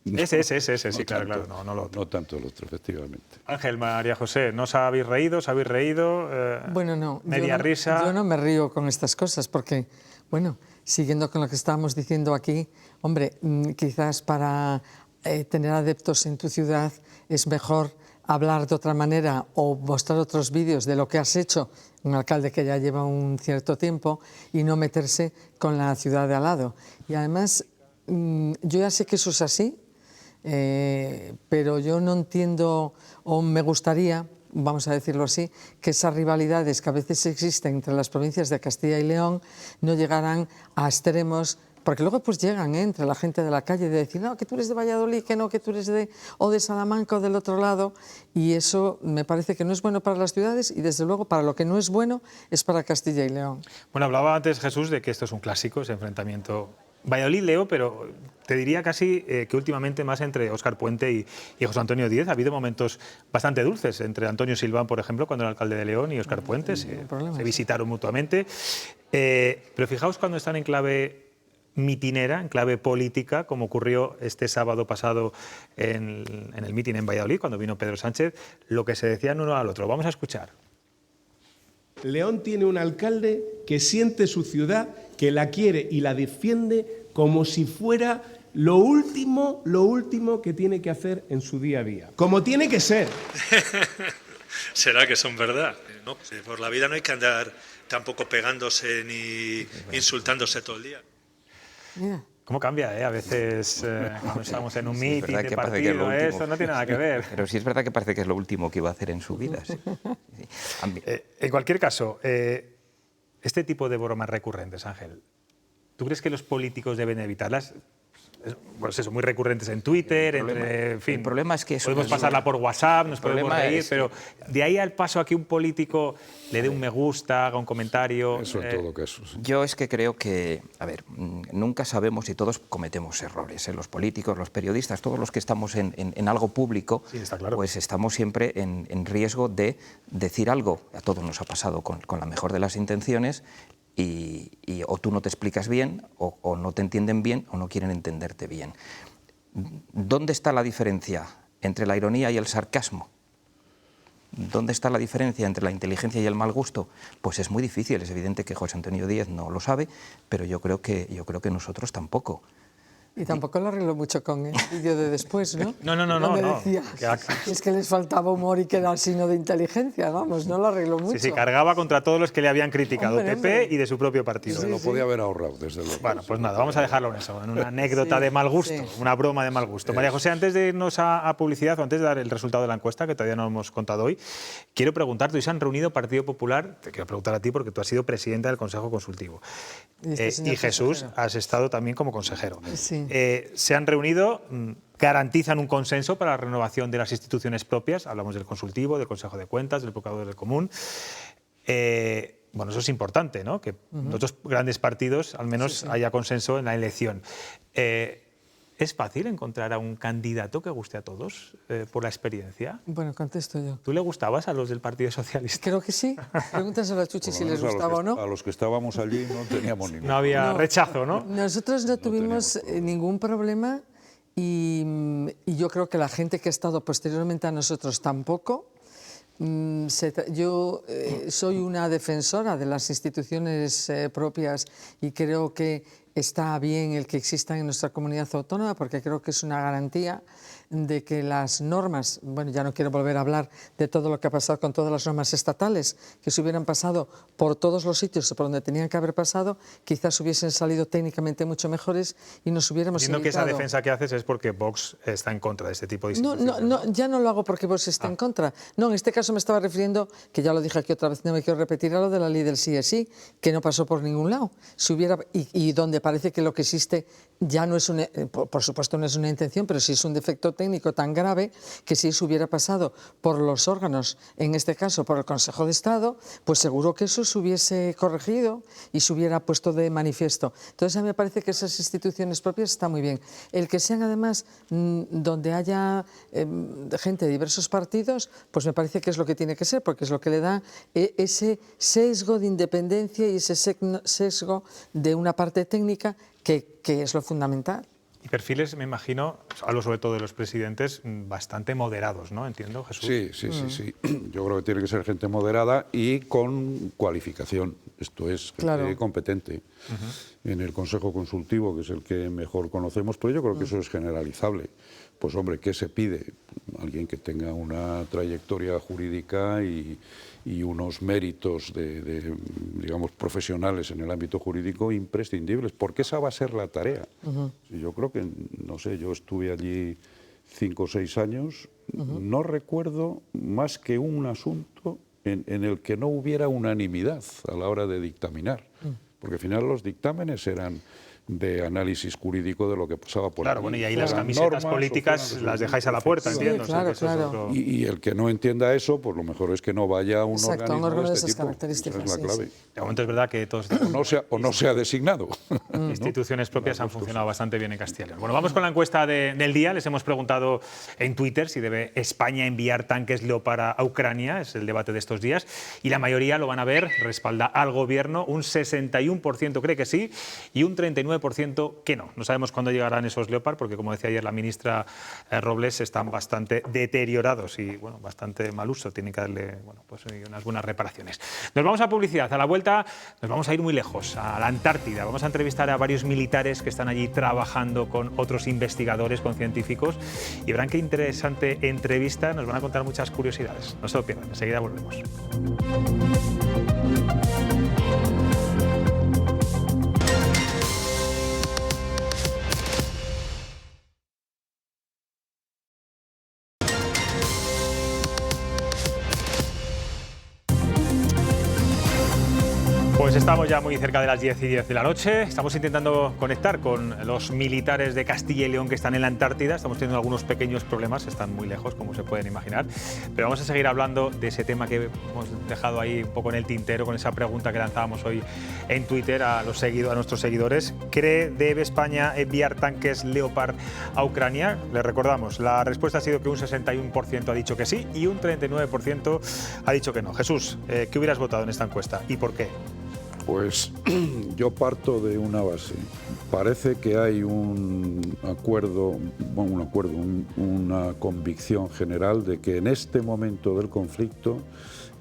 Ese, sí, no claro, tanto, claro. No lo otro. No tanto el otro, efectivamente. Ángel, María José, ¿no os habéis reído? ¿Os habéis reído? Bueno, no. Media risa. Yo no me río con estas cosas porque, bueno, siguiendo con lo que estábamos diciendo aquí, hombre, quizás para tener adeptos en tu ciudad es mejor hablar de otra manera o mostrar otros vídeos de lo que has hecho, un alcalde que ya lleva un cierto tiempo, y no meterse con la ciudad de al lado. Y además, yo ya sé que eso es así, pero yo no entiendo, o me gustaría, vamos a decirlo así, que esas rivalidades que a veces existen entre las provincias de Castilla y León no llegaran a extremos. Porque luego pues llegan entre la gente de la calle de decir, no, que tú eres de Valladolid, que no, que tú eres de Salamanca o del otro lado, y eso me parece que no es bueno para las ciudades y desde luego para lo que no es bueno es para Castilla y León. Bueno, hablaba antes Jesús de que esto es un clásico, ese enfrentamiento Valladolid, Leo, pero te diría casi que últimamente más entre Óscar Puente y José Antonio Díez. Ha habido momentos bastante dulces entre Antonio Silván, por ejemplo, cuando era alcalde de León, y Óscar Puente. Se visitaron mutuamente. Pero fijaos cuando están en clave mitinera, en clave política, como ocurrió este sábado pasado en el mitin en Valladolid, cuando vino Pedro Sánchez, lo que se decían uno al otro. Vamos a escuchar. León tiene un alcalde que siente su ciudad, que la quiere y la defiende como si fuera lo último que tiene que hacer en su día a día. Como tiene que ser. Será que son verdad. No, por la vida no hay que andar tampoco pegándose ni insultándose todo el día. ¿Cómo cambia, a veces cuando estamos en un mitin de partido, eso no tiene nada que ver. Pero sí es verdad que parece que es lo último que iba a hacer en su vida. Sí. En cualquier caso, este tipo de bromas recurrentes, Ángel, ¿tú crees que los políticos deben evitarlas? Pues eso, muy recurrentes en Twitter, en fin. El problema es que eso podemos pasarla por WhatsApp, nos podemos reír, pero de ahí al paso a que un político le dé un me gusta, haga un comentario. Eso en todo caso. Sí. Yo es que creo que, a ver, nunca sabemos y todos cometemos errores. Los políticos, los periodistas, todos los que estamos en algo público, sí, está claro, pues estamos siempre en riesgo de decir algo. A todos nos ha pasado con la mejor de las intenciones. Y o tú no te explicas bien, o no te entienden bien, o no quieren entenderte bien. ¿Dónde está la diferencia entre la ironía y el sarcasmo? ¿Dónde está la diferencia entre la inteligencia y el mal gusto? Pues es muy difícil, es evidente que José Antonio Díez no lo sabe, pero yo creo que nosotros tampoco. Y tampoco lo arregló mucho con el vídeo de después, ¿no? No. Decía, es que les faltaba humor y que era signo de inteligencia, vamos, no lo arregló mucho. Sí, cargaba contra todos los que le habían criticado, PP y de su propio partido. Se lo podía haber ahorrado, desde luego. Bueno, pues nada, vamos a dejarlo en eso, en una anécdota de mal gusto, una broma de mal gusto. María José, antes de irnos a publicidad, o antes de dar el resultado de la encuesta, que todavía no hemos contado hoy, quiero preguntarte, hoy se han reunido Partido Popular, te quiero preguntar a ti porque tú has sido presidenta del Consejo Consultivo. Y Jesús, has estado también como consejero. Sí. Se han reunido, garantizan un consenso para la renovación de las instituciones propias, hablamos del Consultivo, del Consejo de Cuentas, del Procurador del Común. Bueno, eso es importante, ¿no? Que los dos grandes partidos al menos haya consenso en la elección. ¿Es fácil encontrar a un candidato que guste a todos por la experiencia? Bueno, contesto yo. ¿Tú le gustabas a los del Partido Socialista? Creo que sí. Pregúntaselo a Chuchi si les gustaba o no. A los que estábamos allí no teníamos ningún No había rechazo, ¿no? Nosotros no tuvimos ningún problema y yo creo que la gente que ha estado posteriormente a nosotros tampoco. Yo soy una defensora de las instituciones propias y creo que está bien el que existan en nuestra comunidad autónoma porque creo que es una garantía de que las normas, bueno, ya no quiero volver a hablar de todo lo que ha pasado con todas las normas estatales, que se hubieran pasado por todos los sitios por donde tenían que haber pasado, quizás hubiesen salido técnicamente mucho mejores y nos hubiéramos evitado. Entiendo que esa defensa que haces es porque Vox está en contra de este tipo de instituciones. No, ya no lo hago porque Vox está en contra. No, en este caso me estaba refiriendo, que ya lo dije aquí otra vez, no me quiero repetir, a lo de la ley del sí es sí, que no pasó por ningún lado. Si hubiera, y donde parece que lo que existe ya no es por supuesto no es una intención, pero sí es un defecto técnico tan grave que si eso hubiera pasado por los órganos, en este caso por el Consejo de Estado, pues seguro que eso se hubiese corregido y se hubiera puesto de manifiesto. Entonces a mí me parece que esas instituciones propias están muy bien. El que sean además donde haya gente de diversos partidos, pues me parece que es lo que tiene que ser, porque es lo que le da ese sesgo de independencia y ese sesgo de una parte técnica que es lo fundamental. Y perfiles, me imagino, hablo sobre todo de los presidentes, bastante moderados, ¿no? Entiendo, Jesús. Sí. Yo creo que tiene que ser gente moderada y con cualificación. Esto es gente competente. En el Consejo Consultivo, que es el que mejor conocemos, pero yo creo que eso es generalizable. Pues hombre, ¿qué se pide? Alguien que tenga una trayectoria jurídica y unos méritos digamos, profesionales en el ámbito jurídico imprescindibles, porque esa va a ser la tarea. Yo creo que, no sé, yo estuve allí 5 o 6 años, no recuerdo más que un asunto en el que no hubiera unanimidad a la hora de dictaminar, porque al final los dictámenes eran de análisis jurídico de lo que pasaba por Claro, allí. bueno, y ahí las camisetas políticas las dejáis a la puerta, entiendo. Claro, o sea, que eso es claro. otro- Y el que no entienda eso, pues lo mejor es que no vaya a un Exacto, un organismo órgano de de este esas tipo. características, Esa es la sí, clave. De momento es verdad que todos O no sea designado. instituciones propias han funcionado bastante bien en Castilla y León. Bueno, vamos con la encuesta del día. Les hemos preguntado en Twitter si debe España enviar tanques Leopard a Ucrania. Es el debate de estos días. Y la mayoría, lo van a ver, respalda al gobierno. Un 61% cree que sí y un 39% que no. No sabemos cuándo llegarán esos Leopard porque, como decía ayer la ministra Robles, están bastante deteriorados y bueno, bastante mal uso. Tienen que darle pues, unas buenas reparaciones. Nos vamos a publicidad. A la vuelta nos vamos a ir muy lejos, a la Antártida. Vamos a entrevistar a varios militares que están allí trabajando con otros investigadores, con científicos, y verán qué interesante entrevista. Nos van a contar muchas curiosidades. No se lo pierdan, enseguida volvemos. Pues estamos ya muy cerca de las 10:10 de la noche. Estamos intentando conectar con los militares de Castilla y León que están en la Antártida. Estamos teniendo algunos pequeños problemas, están muy lejos, como se pueden imaginar. Pero vamos a seguir hablando de ese tema que hemos dejado ahí un poco en el tintero con esa pregunta que lanzábamos hoy en Twitter a nuestros seguidores. ¿Debe España enviar tanques Leopard a Ucrania? Les recordamos, la respuesta ha sido que un 61% ha dicho que sí y un 39% ha dicho que no. Jesús, ¿qué hubieras votado en esta encuesta y por qué? Pues yo parto de una base. Parece que hay una convicción general de que en este momento del conflicto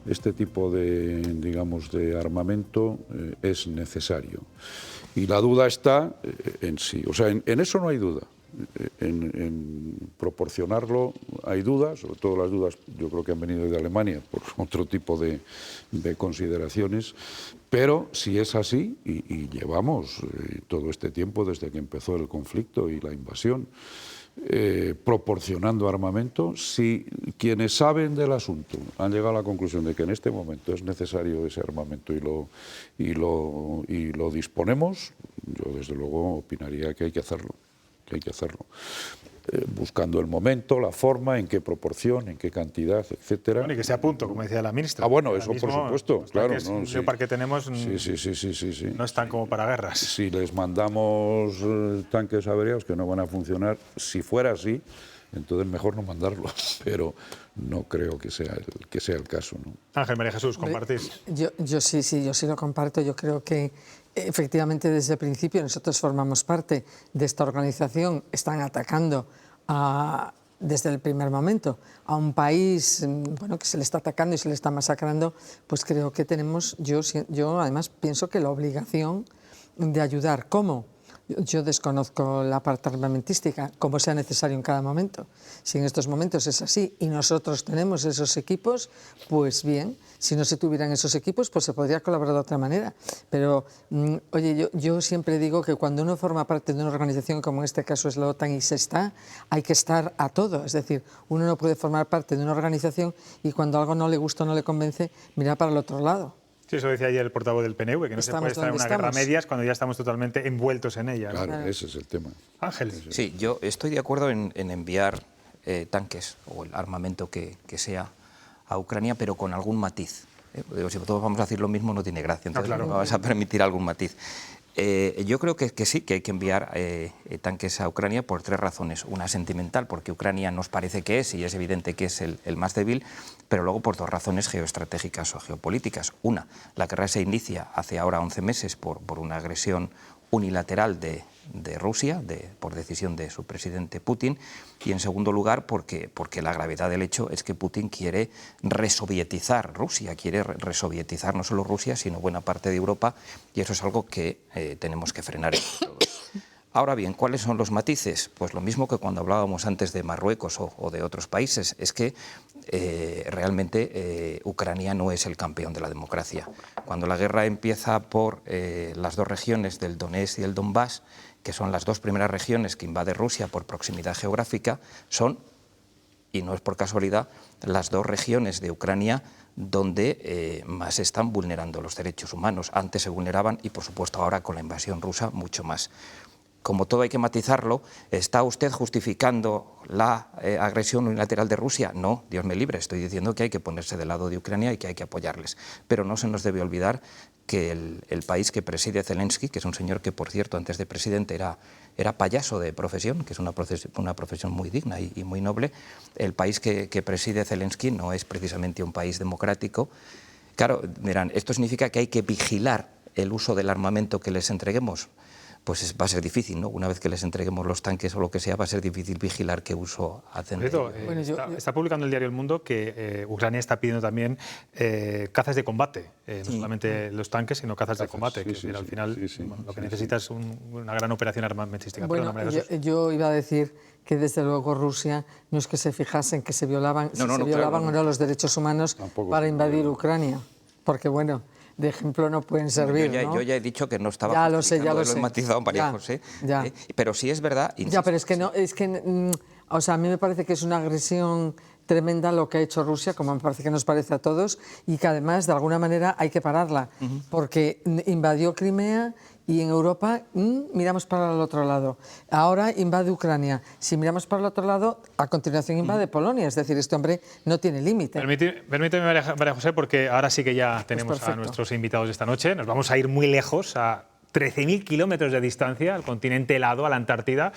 este tipo de, digamos, de armamento es necesario. Y la duda está en sí. O sea, en eso no hay duda. En proporcionarlo hay dudas, sobre todo las dudas yo creo que han venido de Alemania por otro tipo de consideraciones, pero si es así, y llevamos todo este tiempo desde que empezó el conflicto y la invasión, proporcionando armamento, si quienes saben del asunto han llegado a la conclusión de que en este momento es necesario ese armamento y lo disponemos, yo desde luego opinaría que hay que hacerlo. Buscando el momento, la forma, en qué proporción, en qué cantidad, etcétera. Bueno, y que sea a punto, como decía la ministra. Ah, bueno, ahora eso mismo, por supuesto, claro. Los Leopard que tenemos no están como para guerras. Si les mandamos tanques averiados que no van a funcionar, si fuera así, entonces mejor no mandarlos, pero no creo que sea el caso, ¿no? Ángel, María Jesús, ¿compartís? Yo sí lo comparto. Yo creo que efectivamente desde el principio nosotros formamos parte de esta organización. Están atacando desde el primer momento a un país que se le está atacando y se le está masacrando. Pues creo que tenemos, yo además pienso que la obligación de ayudar. ¿Cómo? Yo desconozco la parte armamentística, como sea necesario en cada momento. Si en estos momentos es así y nosotros tenemos esos equipos, pues bien. Si no se tuvieran esos equipos, pues se podría colaborar de otra manera. Pero, oye, yo siempre digo que cuando uno forma parte de una organización, como en este caso es la OTAN, hay que estar a todo. Es decir, uno no puede formar parte de una organización y cuando algo no le gusta o no le convence, mirar para el otro lado. Sí, eso decía ayer el portavoz del PNV, que no se puede estar en una guerra a medias cuando ya estamos totalmente envueltos en ella. Claro, ese es el tema. Ángel. Sí, yo estoy de acuerdo en enviar tanques o el armamento que sea a Ucrania, pero con algún matiz. Si todos vamos a decir lo mismo no tiene gracia, entonces no vas a permitir algún matiz. Yo creo que sí, que hay que enviar tanques a Ucrania por tres razones. Una sentimental, porque Ucrania nos parece que es, y es evidente que es el más débil, pero luego por dos razones geoestratégicas o geopolíticas. Una, la guerra se inicia hace ahora 11 meses por una agresión unilateral de Rusia, por decisión de su presidente Putin, y en segundo lugar porque la gravedad del hecho es que Putin quiere resovietizar Rusia, quiere resovietizar no solo Rusia, sino buena parte de Europa, y eso es algo que tenemos que frenar entre todos. Ahora bien, ¿cuáles son los matices? Pues lo mismo que cuando hablábamos antes de Marruecos o de otros países, es que realmente Ucrania no es el campeón de la democracia. Cuando la guerra empieza por las dos regiones del Donetsk y el Donbass, que son las dos primeras regiones que invade Rusia por proximidad geográfica, son y no es por casualidad, las dos regiones de Ucrania donde más se están vulnerando los derechos humanos. Antes se vulneraban y, por supuesto, ahora con la invasión rusa mucho más. Como todo hay que matizarlo, ¿está usted justificando la agresión unilateral de Rusia? No, Dios me libre, estoy diciendo que hay que ponerse del lado de Ucrania y que hay que apoyarles. Pero no se nos debe olvidar que el país que preside Zelensky, que es un señor que, por cierto, antes de presidente era payaso de profesión, que es una profesión muy digna y muy noble, el país que preside Zelensky no es precisamente un país democrático. Claro, dirán, ¿esto significa que hay que vigilar el uso del armamento que les entreguemos? Pues va a ser difícil, ¿no? Una vez que les entreguemos los tanques o lo que sea, va a ser difícil vigilar qué uso hacen. Está publicando el diario El Mundo que Ucrania está pidiendo también cazas de combate, no solamente los tanques, sino cazas de combate, que al final lo que necesita es una gran operación armamentística. Bueno, yo iba a decir que desde luego Rusia no es que se fijasen que se violaban, o no los derechos humanos para invadir Ucrania, porque bueno, de ejemplo no pueden servir. Yo ya he dicho que no estaba. Ya lo sé. Lo he matizado, María José. Pero sí es verdad. Ya, pero es que o sea, a mí me parece que es una agresión tremenda lo que ha hecho Rusia, como me parece que nos parece a todos, y que además de alguna manera hay que pararla, porque invadió Crimea y en Europa miramos para el otro lado. Ahora invade Ucrania. Si miramos para el otro lado, a continuación invade Polonia. Es decir, este hombre no tiene límite. Permíteme, María José, porque ahora sí que ya tenemos a nuestros invitados de esta noche. Nos vamos a ir muy lejos, a 13.000 kilómetros de distancia, al continente helado, a la Antártida,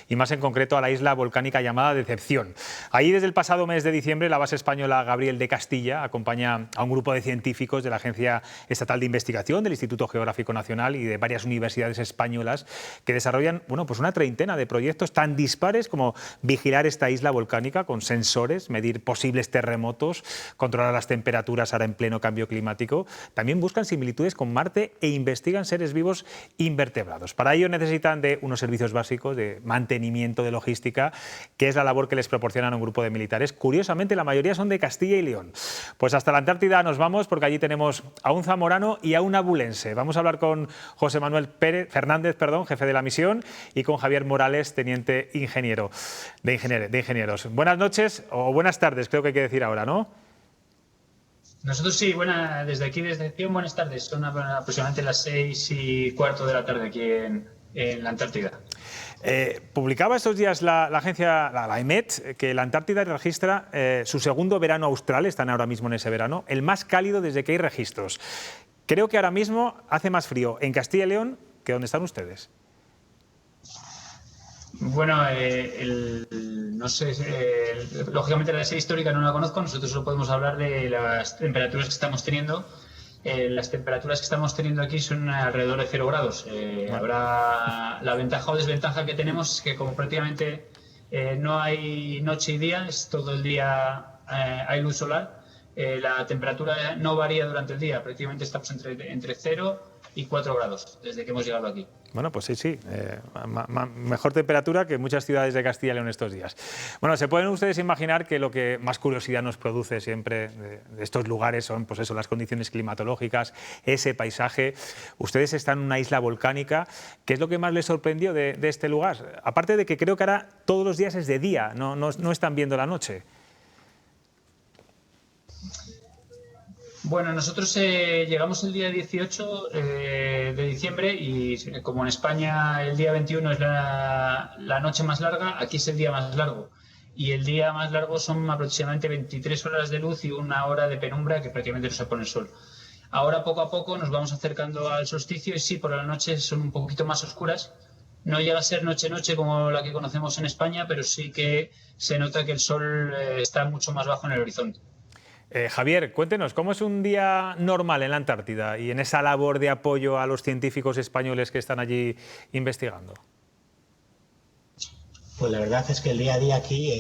y más en concreto a la isla volcánica llamada Decepción. Ahí, desde el pasado mes de diciembre, la base española Gabriel de Castilla acompaña a un grupo de científicos de la Agencia Estatal de Investigación, del Instituto Geográfico Nacional y de varias universidades españolas que desarrollan pues una treintena de proyectos tan dispares como vigilar esta isla volcánica con sensores, medir posibles terremotos, controlar las temperaturas ahora en pleno cambio climático. También buscan similitudes con Marte e investigan seres vivos invertebrados. Para ello necesitan de unos servicios básicos de mantenimiento, de logística, que es la labor que les proporcionan un grupo de militares. Curiosamente, la mayoría son de Castilla y León. Pues hasta la Antártida nos vamos, porque allí tenemos a un zamorano y a un abulense. Vamos a hablar con José Manuel Fernández, jefe de la misión, y con Javier Morales, teniente ingeniero de ingenieros. Buenas noches o buenas tardes, creo que hay que decir ahora, ¿no? Nosotros sí, desde aquí, desde Decepción, buenas tardes. Son aproximadamente las 6:15 de la tarde aquí en la Antártida. Publicaba estos días la agencia, la EMET, que la Antártida registra su segundo verano austral, están ahora mismo en ese verano, el más cálido desde que hay registros. Creo que ahora mismo hace más frío en Castilla y León que donde están ustedes. Bueno, no sé, lógicamente la serie histórica no la conozco, nosotros solo podemos hablar de las temperaturas que estamos teniendo. Las temperaturas que estamos teniendo aquí son alrededor de 0 grados. Habrá la ventaja o desventaja que tenemos es que como prácticamente no hay noche y día, es todo el día, hay luz solar, la temperatura no varía durante el día, prácticamente estamos entre 0 y 4 grados desde que hemos llegado aquí. Bueno, pues sí, mejor temperatura que en muchas ciudades de Castilla y León estos días. Bueno, se pueden ustedes imaginar que lo que más curiosidad nos produce siempre de estos lugares son, pues eso, las condiciones climatológicas, ese paisaje. Ustedes están en una isla volcánica. ¿Qué es lo que más les sorprendió de este lugar? Aparte de que creo que ahora todos los días es de día, no están viendo la noche. Bueno, nosotros llegamos el día 18 de diciembre y como en España el día 21 es la noche más larga, aquí es el día más largo. Y el día más largo son aproximadamente 23 horas de luz y 1 hora de penumbra que prácticamente no se pone el sol. Ahora poco a poco nos vamos acercando al solsticio y sí, por la noche son un poquito más oscuras. No llega a ser noche-noche como la que conocemos en España, pero sí que se nota que el sol está mucho más bajo en el horizonte. Javier, cuéntenos, ¿cómo es un día normal en la Antártida y en esa labor de apoyo a los científicos españoles que están allí investigando? Pues la verdad es que el día a día aquí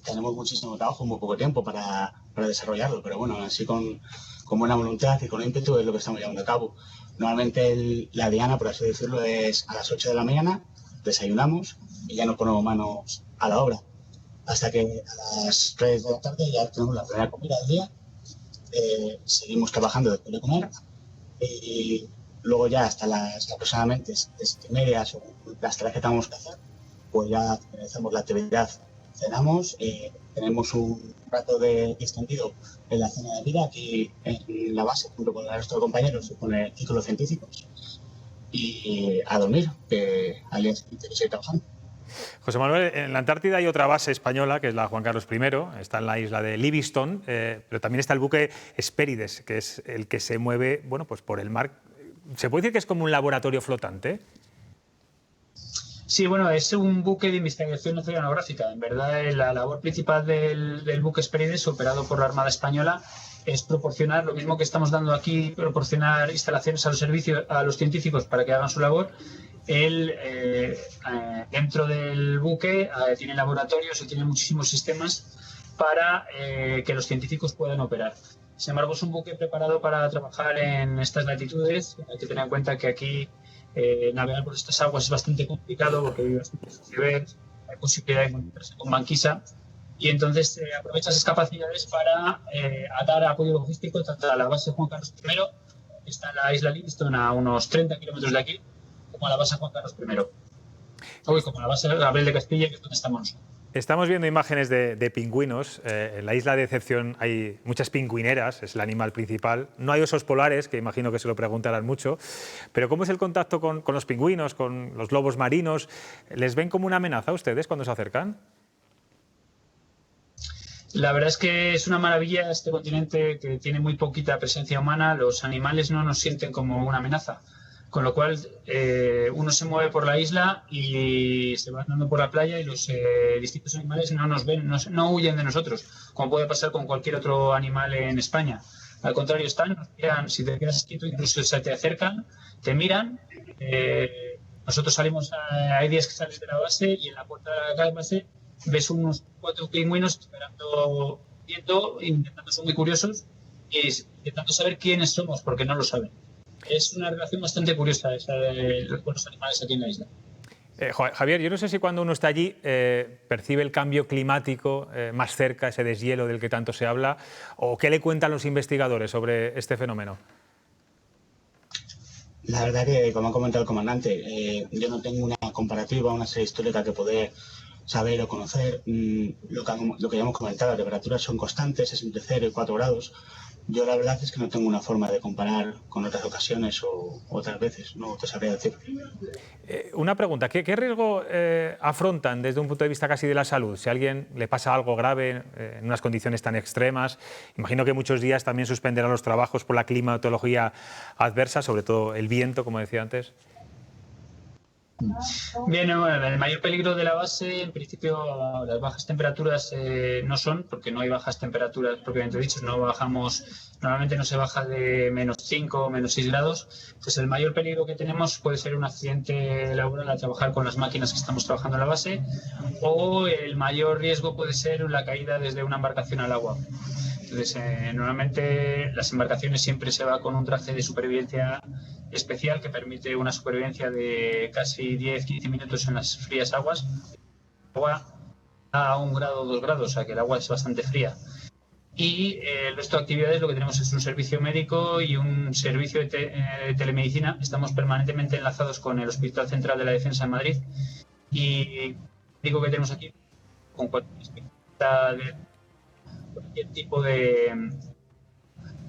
tenemos muchísimo trabajo, muy poco tiempo para desarrollarlo, pero bueno, así con buena voluntad y con ímpetu es lo que estamos llevando a cabo. Normalmente la diana, por así decirlo, es a las 8 de la mañana, desayunamos y ya nos ponemos manos a la obra. Hasta que a las 3 de la tarde ya tenemos la primera comida del día, seguimos trabajando después de comer y luego ya hasta las aproximadamente 7:30 o las tareas que tenemos que hacer, pues ya finalizamos la actividad cenamos, tenemos un rato extendido en la zona de vida aquí en la base, junto con el resto de compañeros, con el ciclo científicos, y a dormir, que al día siguiente que estoy trabajando. José Manuel, en la Antártida hay otra base española, que es la Juan Carlos I, está en la isla de Livingstone, pero también está el buque Hespérides, que es el que se mueve, bueno, pues por el mar. ¿Se puede decir que es como un laboratorio flotante? Sí, bueno, es un buque de investigación oceanográfica. En verdad, la labor principal del buque Hespérides, operado por la Armada Española, es proporcionar lo mismo que estamos dando aquí, proporcionar instalaciones a los científicos para que hagan su labor. Él, dentro del buque, tiene laboratorios y tiene muchísimos sistemas para que los científicos puedan operar. Sin embargo, es un buque preparado para trabajar en estas latitudes. Hay que tener en cuenta que aquí navegar por estas aguas es bastante complicado porque hay bastantes icebergs, hay posibilidad de encontrarse con banquisa, y entonces aprovecha esas capacidades para dar apoyo logístico tanto a la base Juan Carlos I, que está en la isla Livingstone a unos 30 kilómetros de aquí, como a la base Juan Carlos I, como a la base Gabriel de Castilla, que es donde estamos. Estamos viendo imágenes de pingüinos. En la isla de Decepción hay muchas pingüineras, es el animal principal. No hay osos polares, que imagino que se lo preguntarán mucho. Pero ¿cómo es el contacto con los pingüinos, con los lobos marinos? ¿Les ven como una amenaza a ustedes cuando se acercan? La verdad es que es una maravilla este continente que tiene muy poquita presencia humana. Los animales no nos sienten como una amenaza. Con lo cual, uno se mueve por la isla y se va andando por la playa y los distintos animales no nos ven, no huyen de nosotros, como puede pasar con cualquier otro animal en España. Al contrario, nos miran, si te quedas quieto, incluso se te acercan, te miran. Nosotros salimos, hay días que sales de la base y en la puerta de la base ves unos 4 pingüinos esperando, viendo, intentando, son muy curiosos y intentando saber quiénes somos, porque no lo saben. Es una relación bastante curiosa esa con los animales aquí en la isla. Javier, yo no sé si cuando uno está allí percibe el cambio climático más cerca, ese deshielo del que tanto se habla, o qué le cuentan los investigadores sobre este fenómeno. La verdad que, como ha comentado el comandante, yo no tengo una comparativa, una serie histórica que poder saber o conocer. Lo que ya hemos comentado, las temperaturas son constantes, es entre 0 y 4 grados. Yo la verdad es que no tengo una forma de comparar con otras ocasiones o otras veces, no te sabría decir. Una pregunta, ¿qué riesgo afrontan desde un punto de vista casi de la salud? Si a alguien le pasa algo grave en unas condiciones tan extremas, imagino que muchos días también suspenderán los trabajos por la climatología adversa, sobre todo el viento, como decía antes. Bien, bueno, el mayor peligro de la base, en principio, las bajas temperaturas no son, porque no hay bajas temperaturas propiamente dichas, normalmente no se baja de -5 o -6 grados. Pues el mayor peligro que tenemos puede ser un accidente laboral al trabajar con las máquinas que estamos trabajando en la base, o el mayor riesgo puede ser la caída desde una embarcación al agua. Entonces, normalmente las embarcaciones siempre se va con un traje de supervivencia especial que permite una supervivencia de casi 10-15 minutos en las frías aguas. El agua a 1 grado o 2 grados, o sea que el agua es bastante fría. Y el resto de actividades lo que tenemos es un servicio médico y un servicio de telemedicina. Estamos permanentemente enlazados con el Hospital Central de la Defensa en Madrid. Y digo que tenemos aquí con cualquier tipo de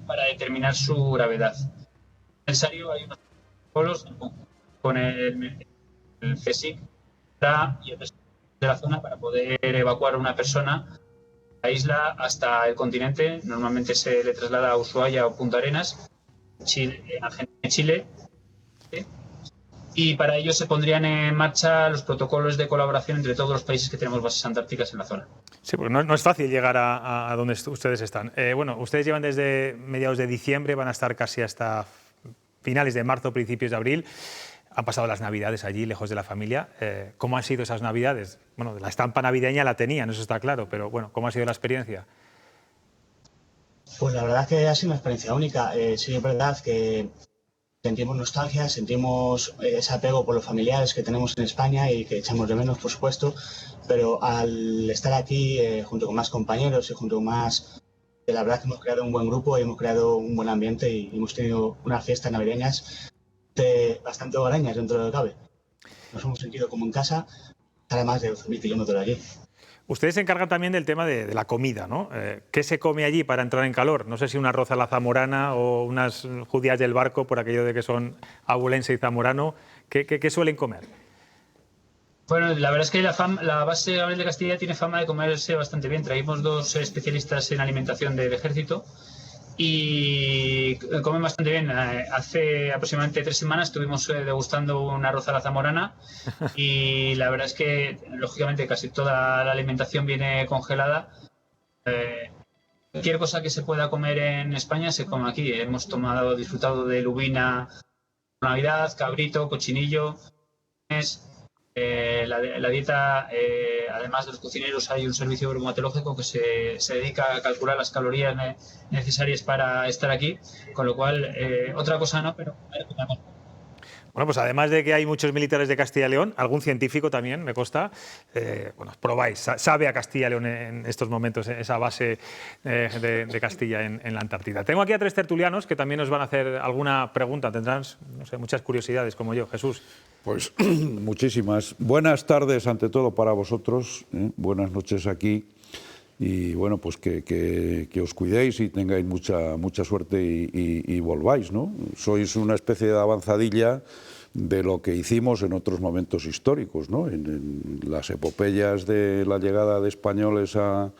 para determinar su gravedad. Necesario hay unos protocolos con el CSIC y el resto de la zona para poder evacuar a una persona de la isla hasta el continente. Normalmente se le traslada a Ushuaia o Punta Arenas, Chile, en Argentina y Chile. Y para ello se pondrían en marcha los protocolos de colaboración entre todos los países que tenemos bases antárticas en la zona. Sí, porque no es fácil llegar a donde ustedes están. Bueno, ustedes llevan desde mediados de diciembre, van a estar casi hasta finales de marzo, principios de abril. Han pasado las Navidades allí, lejos de la familia. ¿Cómo han sido esas Navidades? Bueno, la estampa navideña la tenían, eso está claro, pero bueno, ¿cómo ha sido la experiencia? Pues la verdad que ha sido una experiencia única. Sí, es verdad que sentimos nostalgia, sentimos ese apego por los familiares que tenemos en España y que echamos de menos, por supuesto, pero al estar aquí junto con más compañeros y junto con más... La verdad que hemos creado un buen grupo y hemos creado un buen ambiente y hemos tenido unas fiestas navideñas bastante hogareñas dentro de lo que cabe. Nos hemos sentido como en casa, a más de 12.000 kilómetros de aquí. Ustedes se encargan también del tema de la comida, ¿no? ¿Qué se come allí para entrar en calor? No sé si un arroz a la zamorana o unas judías del barco, por aquello de que son abulense y zamorano. ¿Qué suelen comer? Bueno, la verdad es que la base Gabriel de Castilla tiene fama de comerse bastante bien. Traímos 2 especialistas en alimentación del ejército y comen bastante bien. Hace aproximadamente 3 semanas estuvimos degustando un arroz a la zamorana y la verdad es que, lógicamente, casi toda la alimentación viene congelada. Cualquier cosa que se pueda comer en España se come aquí. Hemos disfrutado de lubina, Navidad, cabrito, cochinillo. La dieta, además de los cocineros, hay un servicio bromatológico que se dedica a calcular las calorías necesarias para estar aquí, con lo cual, otra cosa no, pero... Bueno, pues además de que hay muchos militares de Castilla y León, algún científico también, me consta, bueno, probáis, sabe a Castilla y León en estos momentos esa base de Castilla en la Antártida. Tengo aquí a 3 tertulianos que también nos van a hacer alguna pregunta, tendrán, no sé, muchas curiosidades como yo. Jesús. Pues muchísimas. Buenas tardes ante todo para vosotros, buenas noches aquí. Y bueno, pues que os cuidéis y tengáis mucha suerte y volváis, ¿no? Sois una especie de avanzadilla de lo que hicimos en otros momentos históricos, ¿no? En las epopeyas de la llegada de españoles a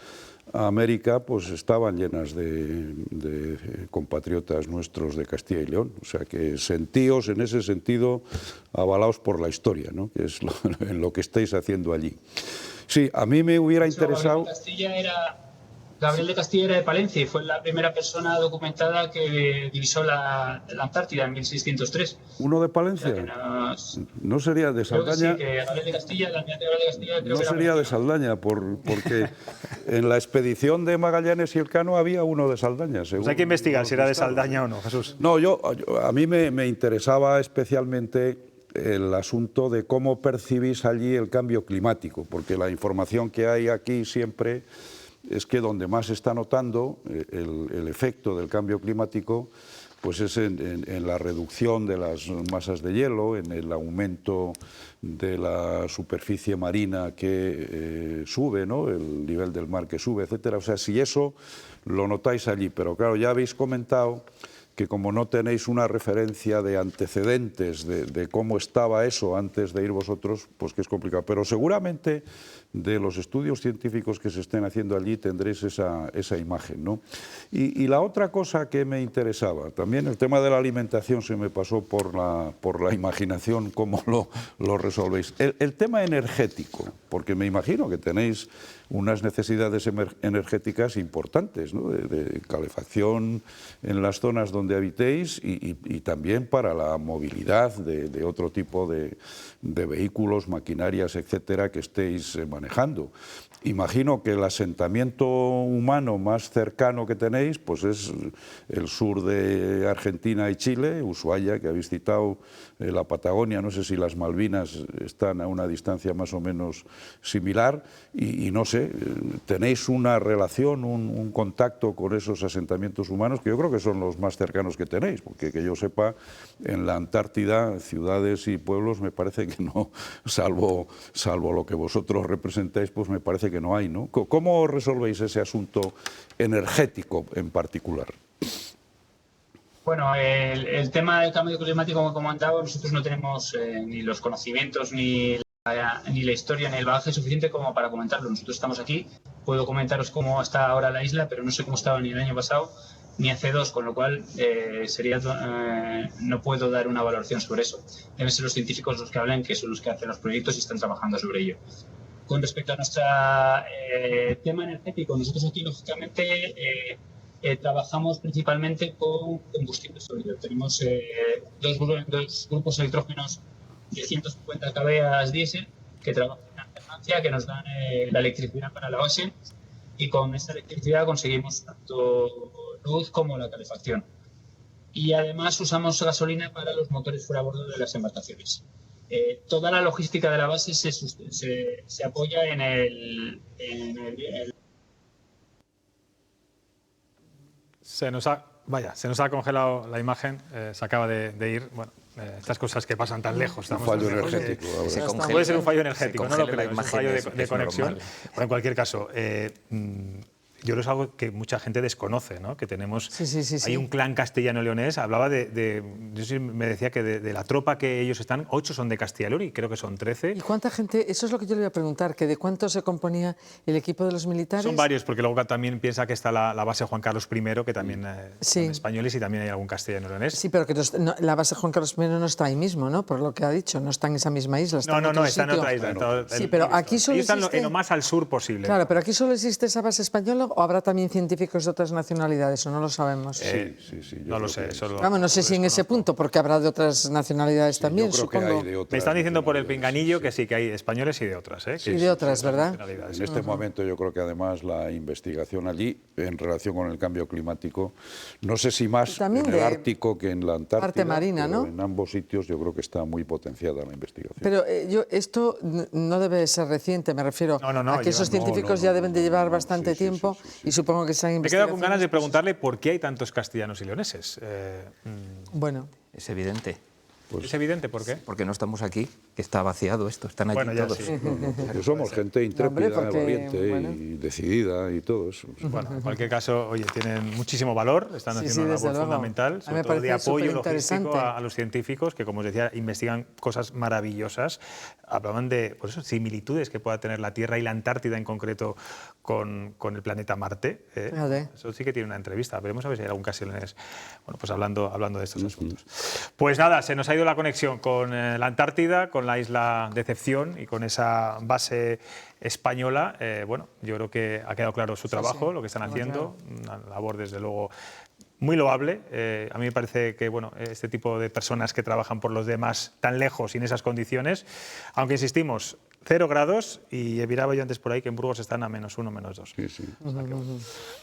América, pues estaban llenas de compatriotas nuestros de Castilla y León. O sea que sentíos en ese sentido avalaos por la historia, ¿no? Que es en lo que estáis haciendo allí. Sí, a mí me hubiera interesado... Gabriel de Castilla era de Palencia y fue la primera persona documentada que divisó la Antártida en 1603. ¿Uno de Palencia? No sería de Saldaña. Creo que sí, que Gabriel de Castilla, la almirante Gabriel de Castilla... Creo no que sería de Saldaña, porque en la expedición de Magallanes y Elcano había uno de Saldaña. Pues hay que investigar si era de Saldaña o no, Jesús. No, a mí me interesaba especialmente el asunto de cómo percibís allí el cambio climático, porque la información que hay aquí siempre es que donde más se está notando el efecto del cambio climático pues es en la reducción de las masas de hielo, en el aumento de la superficie marina que sube, ¿no? El nivel del mar que sube, etcétera. O sea, si eso lo notáis allí, pero claro, ya habéis comentado que como no tenéis una referencia de antecedentes de cómo estaba eso antes de ir vosotros, pues que es complicado. Pero seguramente de los estudios científicos que se estén haciendo allí tendréis esa imagen, ¿no? Y la otra cosa que me interesaba, también el tema de la alimentación se me pasó por la imaginación, cómo lo resolvéis. El tema energético, porque me imagino que tenéis unas necesidades energéticas importantes, ¿no? de calefacción en las zonas donde habitéis y también para la movilidad de otro tipo de vehículos, maquinarias, etcétera, que estéis manejando. Imagino que el asentamiento humano más cercano que tenéis pues es el sur de Argentina y Chile, Ushuaia, que habéis citado, la Patagonia, no sé si las Malvinas están a una distancia más o menos similar y no sé, tenéis una relación, un contacto con esos asentamientos humanos que yo creo que son los más cercanos que tenéis, porque que yo sepa, en la Antártida, ciudades y pueblos me parece que no, salvo lo que vosotros representáis, pues me parece que no hay, ¿no? ¿Cómo resolvéis ese asunto energético en particular? Bueno, el tema del cambio climático, como he comentado, nosotros no tenemos ni los conocimientos, ni la historia, ni el bagaje suficiente como para comentarlo. Nosotros estamos aquí, puedo comentaros cómo está ahora la isla, pero no sé cómo estaba ni el año pasado, ni hace 2, con lo cual no puedo dar una valoración sobre eso. Deben ser los científicos los que hablan, que son los que hacen los proyectos y están trabajando sobre ello. Con respecto a nuestro tema energético, nosotros aquí, lógicamente, trabajamos principalmente con combustible sólido. Tenemos dos grupos electrógenos de 150 kVA diésel que trabajan en alternancia, que nos dan la electricidad para la base, y con esta electricidad conseguimos tanto luz como la calefacción. Y además usamos gasolina para los motores fuera a bordo de las embarcaciones. Toda la logística de la base se apoya en el... Vaya, se nos ha congelado la imagen, se acaba de ir. Bueno, estas cosas que pasan tan lejos. Un fallo energético. Puede ser un fallo energético, no lo creo, es un fallo de conexión. Normal. Pero en cualquier caso, yo creo que es algo que mucha gente desconoce, ¿no? Que tenemos, hay un clan castellano-leonés, hablaba me decía que de la tropa que ellos están, 8 son de Castilla y León y creo que son 13. ¿Y cuánta gente? Eso es lo que yo le voy a preguntar, que de cuánto se componía el equipo de los militares. Son varios, porque luego también piensa que está la base Juan Carlos I, que también son españoles y también hay algún castellano-leonés. Sí, pero que la base Juan Carlos I no está ahí mismo, ¿no? Por lo que ha dicho, no está en esa misma isla. Está No, está en otra isla. Sí, pero aquí solo están existe... en lo más al sur posible. Claro, pero aquí solo existe esa base española o habrá también científicos de otras nacionalidades, o no lo sabemos. Sí. No lo sé. Vamos, no sé si en ese punto, porque habrá de otras nacionalidades también, supongo. Me están diciendo por el pinganillo que sí, que hay españoles y de otras. Y de otras, ¿verdad? En este momento yo creo que además la investigación allí, en relación con el cambio climático, no sé si más en el Ártico que en la Antártida, parte marina, ¿no? En ambos sitios yo creo que está muy potenciada la investigación. Pero esto no debe ser reciente, me refiero a que esos científicos ya deben de llevar bastante tiempo y supongo que se han investigado. Me quedo con ganas de preguntarle por qué hay tantos castellanos y leoneses. Bueno, es evidente. ¿Es evidente por qué? Porque no estamos aquí, que está vaciado esto, están allí todos. Sí. Porque somos gente intrépida, valiente y decidida y todo eso. Bueno, en cualquier caso, oye, tienen muchísimo valor, están haciendo una labor fundamental, sobre todo de apoyo logístico a los científicos que, como os decía, investigan cosas maravillosas. Hablaban de similitudes que pueda tener la Tierra y la Antártida en concreto con el planeta Marte. Eso sí que tiene una entrevista. Veremos a ver si hay algún castellonés pues hablando de estos asuntos. Pues nada, se nos ha ido la conexión con la Antártida, con la isla Decepción y con esa base española. Yo creo que ha quedado claro su trabajo, lo que están haciendo, una labor desde luego muy loable. A mí me parece que este tipo de personas que trabajan por los demás tan lejos y en esas condiciones, aunque insistimos, 0 grados, y miraba yo antes por ahí que en Burgos están a -1, -2. Sí.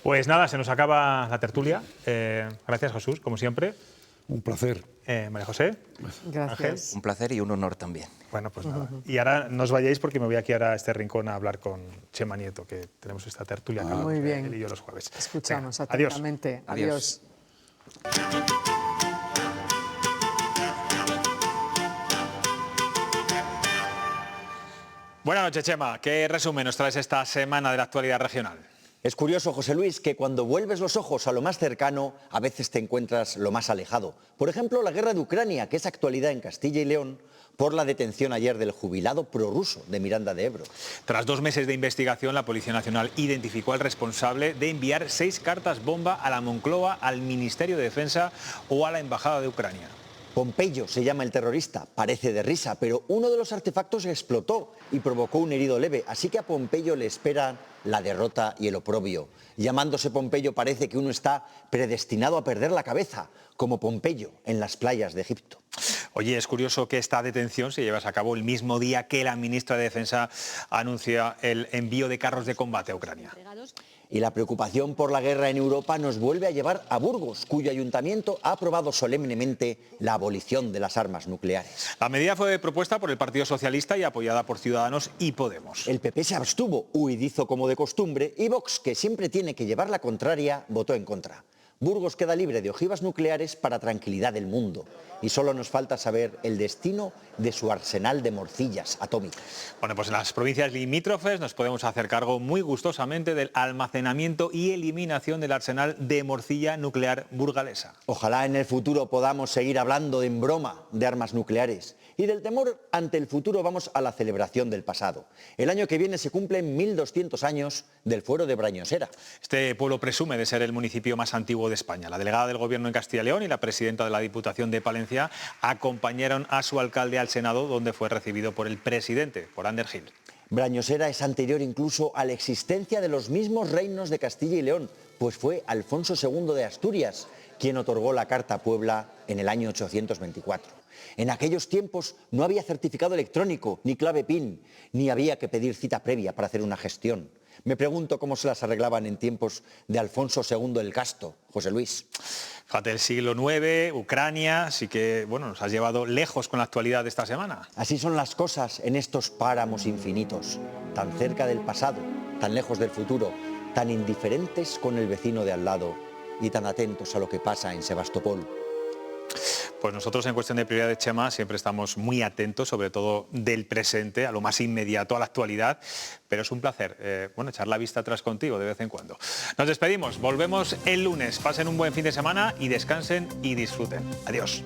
Pues nada, se nos acaba la tertulia. Gracias, Jesús, como siempre. Un placer. María José. Gracias. Ángel. Un placer y un honor también. Bueno, pues nada. Y ahora no os vayáis porque me voy aquí ahora a este rincón a hablar con Chema Nieto, que tenemos esta tertulia. Muy bien. Él y yo los jueves. Escuchamos Venga, atentamente. Adiós. Buenas noches, Chema. ¿Qué resumen nos traes esta semana de la actualidad regional? Es curioso, José Luis, que cuando vuelves los ojos a lo más cercano, a veces te encuentras lo más alejado. Por ejemplo, la guerra de Ucrania, que es actualidad en Castilla y León, por la detención ayer del jubilado prorruso de Miranda de Ebro. Tras 2 meses de investigación, la Policía Nacional identificó al responsable de enviar 6 cartas bomba a la Moncloa, al Ministerio de Defensa o a la Embajada de Ucrania. Pompeyo se llama el terrorista, parece de risa, pero uno de los artefactos explotó y provocó un herido leve, así que a Pompeyo le esperan la derrota y el oprobio. Llamándose Pompeyo parece que uno está predestinado a perder la cabeza, como Pompeyo en las playas de Egipto. Oye, es curioso que esta detención se llevase a cabo el mismo día que la ministra de Defensa anuncia el envío de carros de combate a Ucrania. Y la preocupación por la guerra en Europa nos vuelve a llevar a Burgos, cuyo ayuntamiento ha aprobado solemnemente la abolición de las armas nucleares. La medida fue propuesta por el Partido Socialista y apoyada por Ciudadanos y Podemos. El PP se abstuvo, huidizo como de costumbre, y Vox, que siempre tiene que llevar la contraria, votó en contra. Burgos queda libre de ojivas nucleares para tranquilidad del mundo. Y solo nos falta saber el destino de su arsenal de morcillas atómicas. Bueno, pues en las provincias limítrofes nos podemos hacer cargo muy gustosamente del almacenamiento y eliminación del arsenal de morcilla nuclear burgalesa. Ojalá en el futuro podamos seguir hablando en broma de armas nucleares. Y del temor ante el futuro vamos a la celebración del pasado. El año que viene se cumplen 1200 años del fuero de Brañosera. Este pueblo presume de ser el municipio más antiguo de España. La delegada del Gobierno en Castilla y León y la presidenta de la Diputación de Palencia acompañaron a su alcalde al Senado, donde fue recibido por el presidente, por Ander Gil. Brañosera es anterior incluso a la existencia de los mismos reinos de Castilla y León, pues fue Alfonso II de Asturias quien otorgó la Carta a Puebla en el año 824. En aquellos tiempos no había certificado electrónico, ni clave PIN, ni había que pedir cita previa para hacer una gestión. Me pregunto cómo se las arreglaban en tiempos de Alfonso II el Casto, José Luis. Fíjate, el siglo IX, Ucrania, sí que nos has llevado lejos con la actualidad de esta semana. Así son las cosas en estos páramos infinitos, tan cerca del pasado, tan lejos del futuro, tan indiferentes con el vecino de al lado y tan atentos a lo que pasa en Sebastopol? Pues nosotros en cuestión de prioridades, Chema, siempre estamos muy atentos, sobre todo del presente, a lo más inmediato, a la actualidad, pero es un placer, echar la vista atrás contigo de vez en cuando. Nos despedimos, volvemos el lunes, pasen un buen fin de semana y descansen y disfruten. Adiós.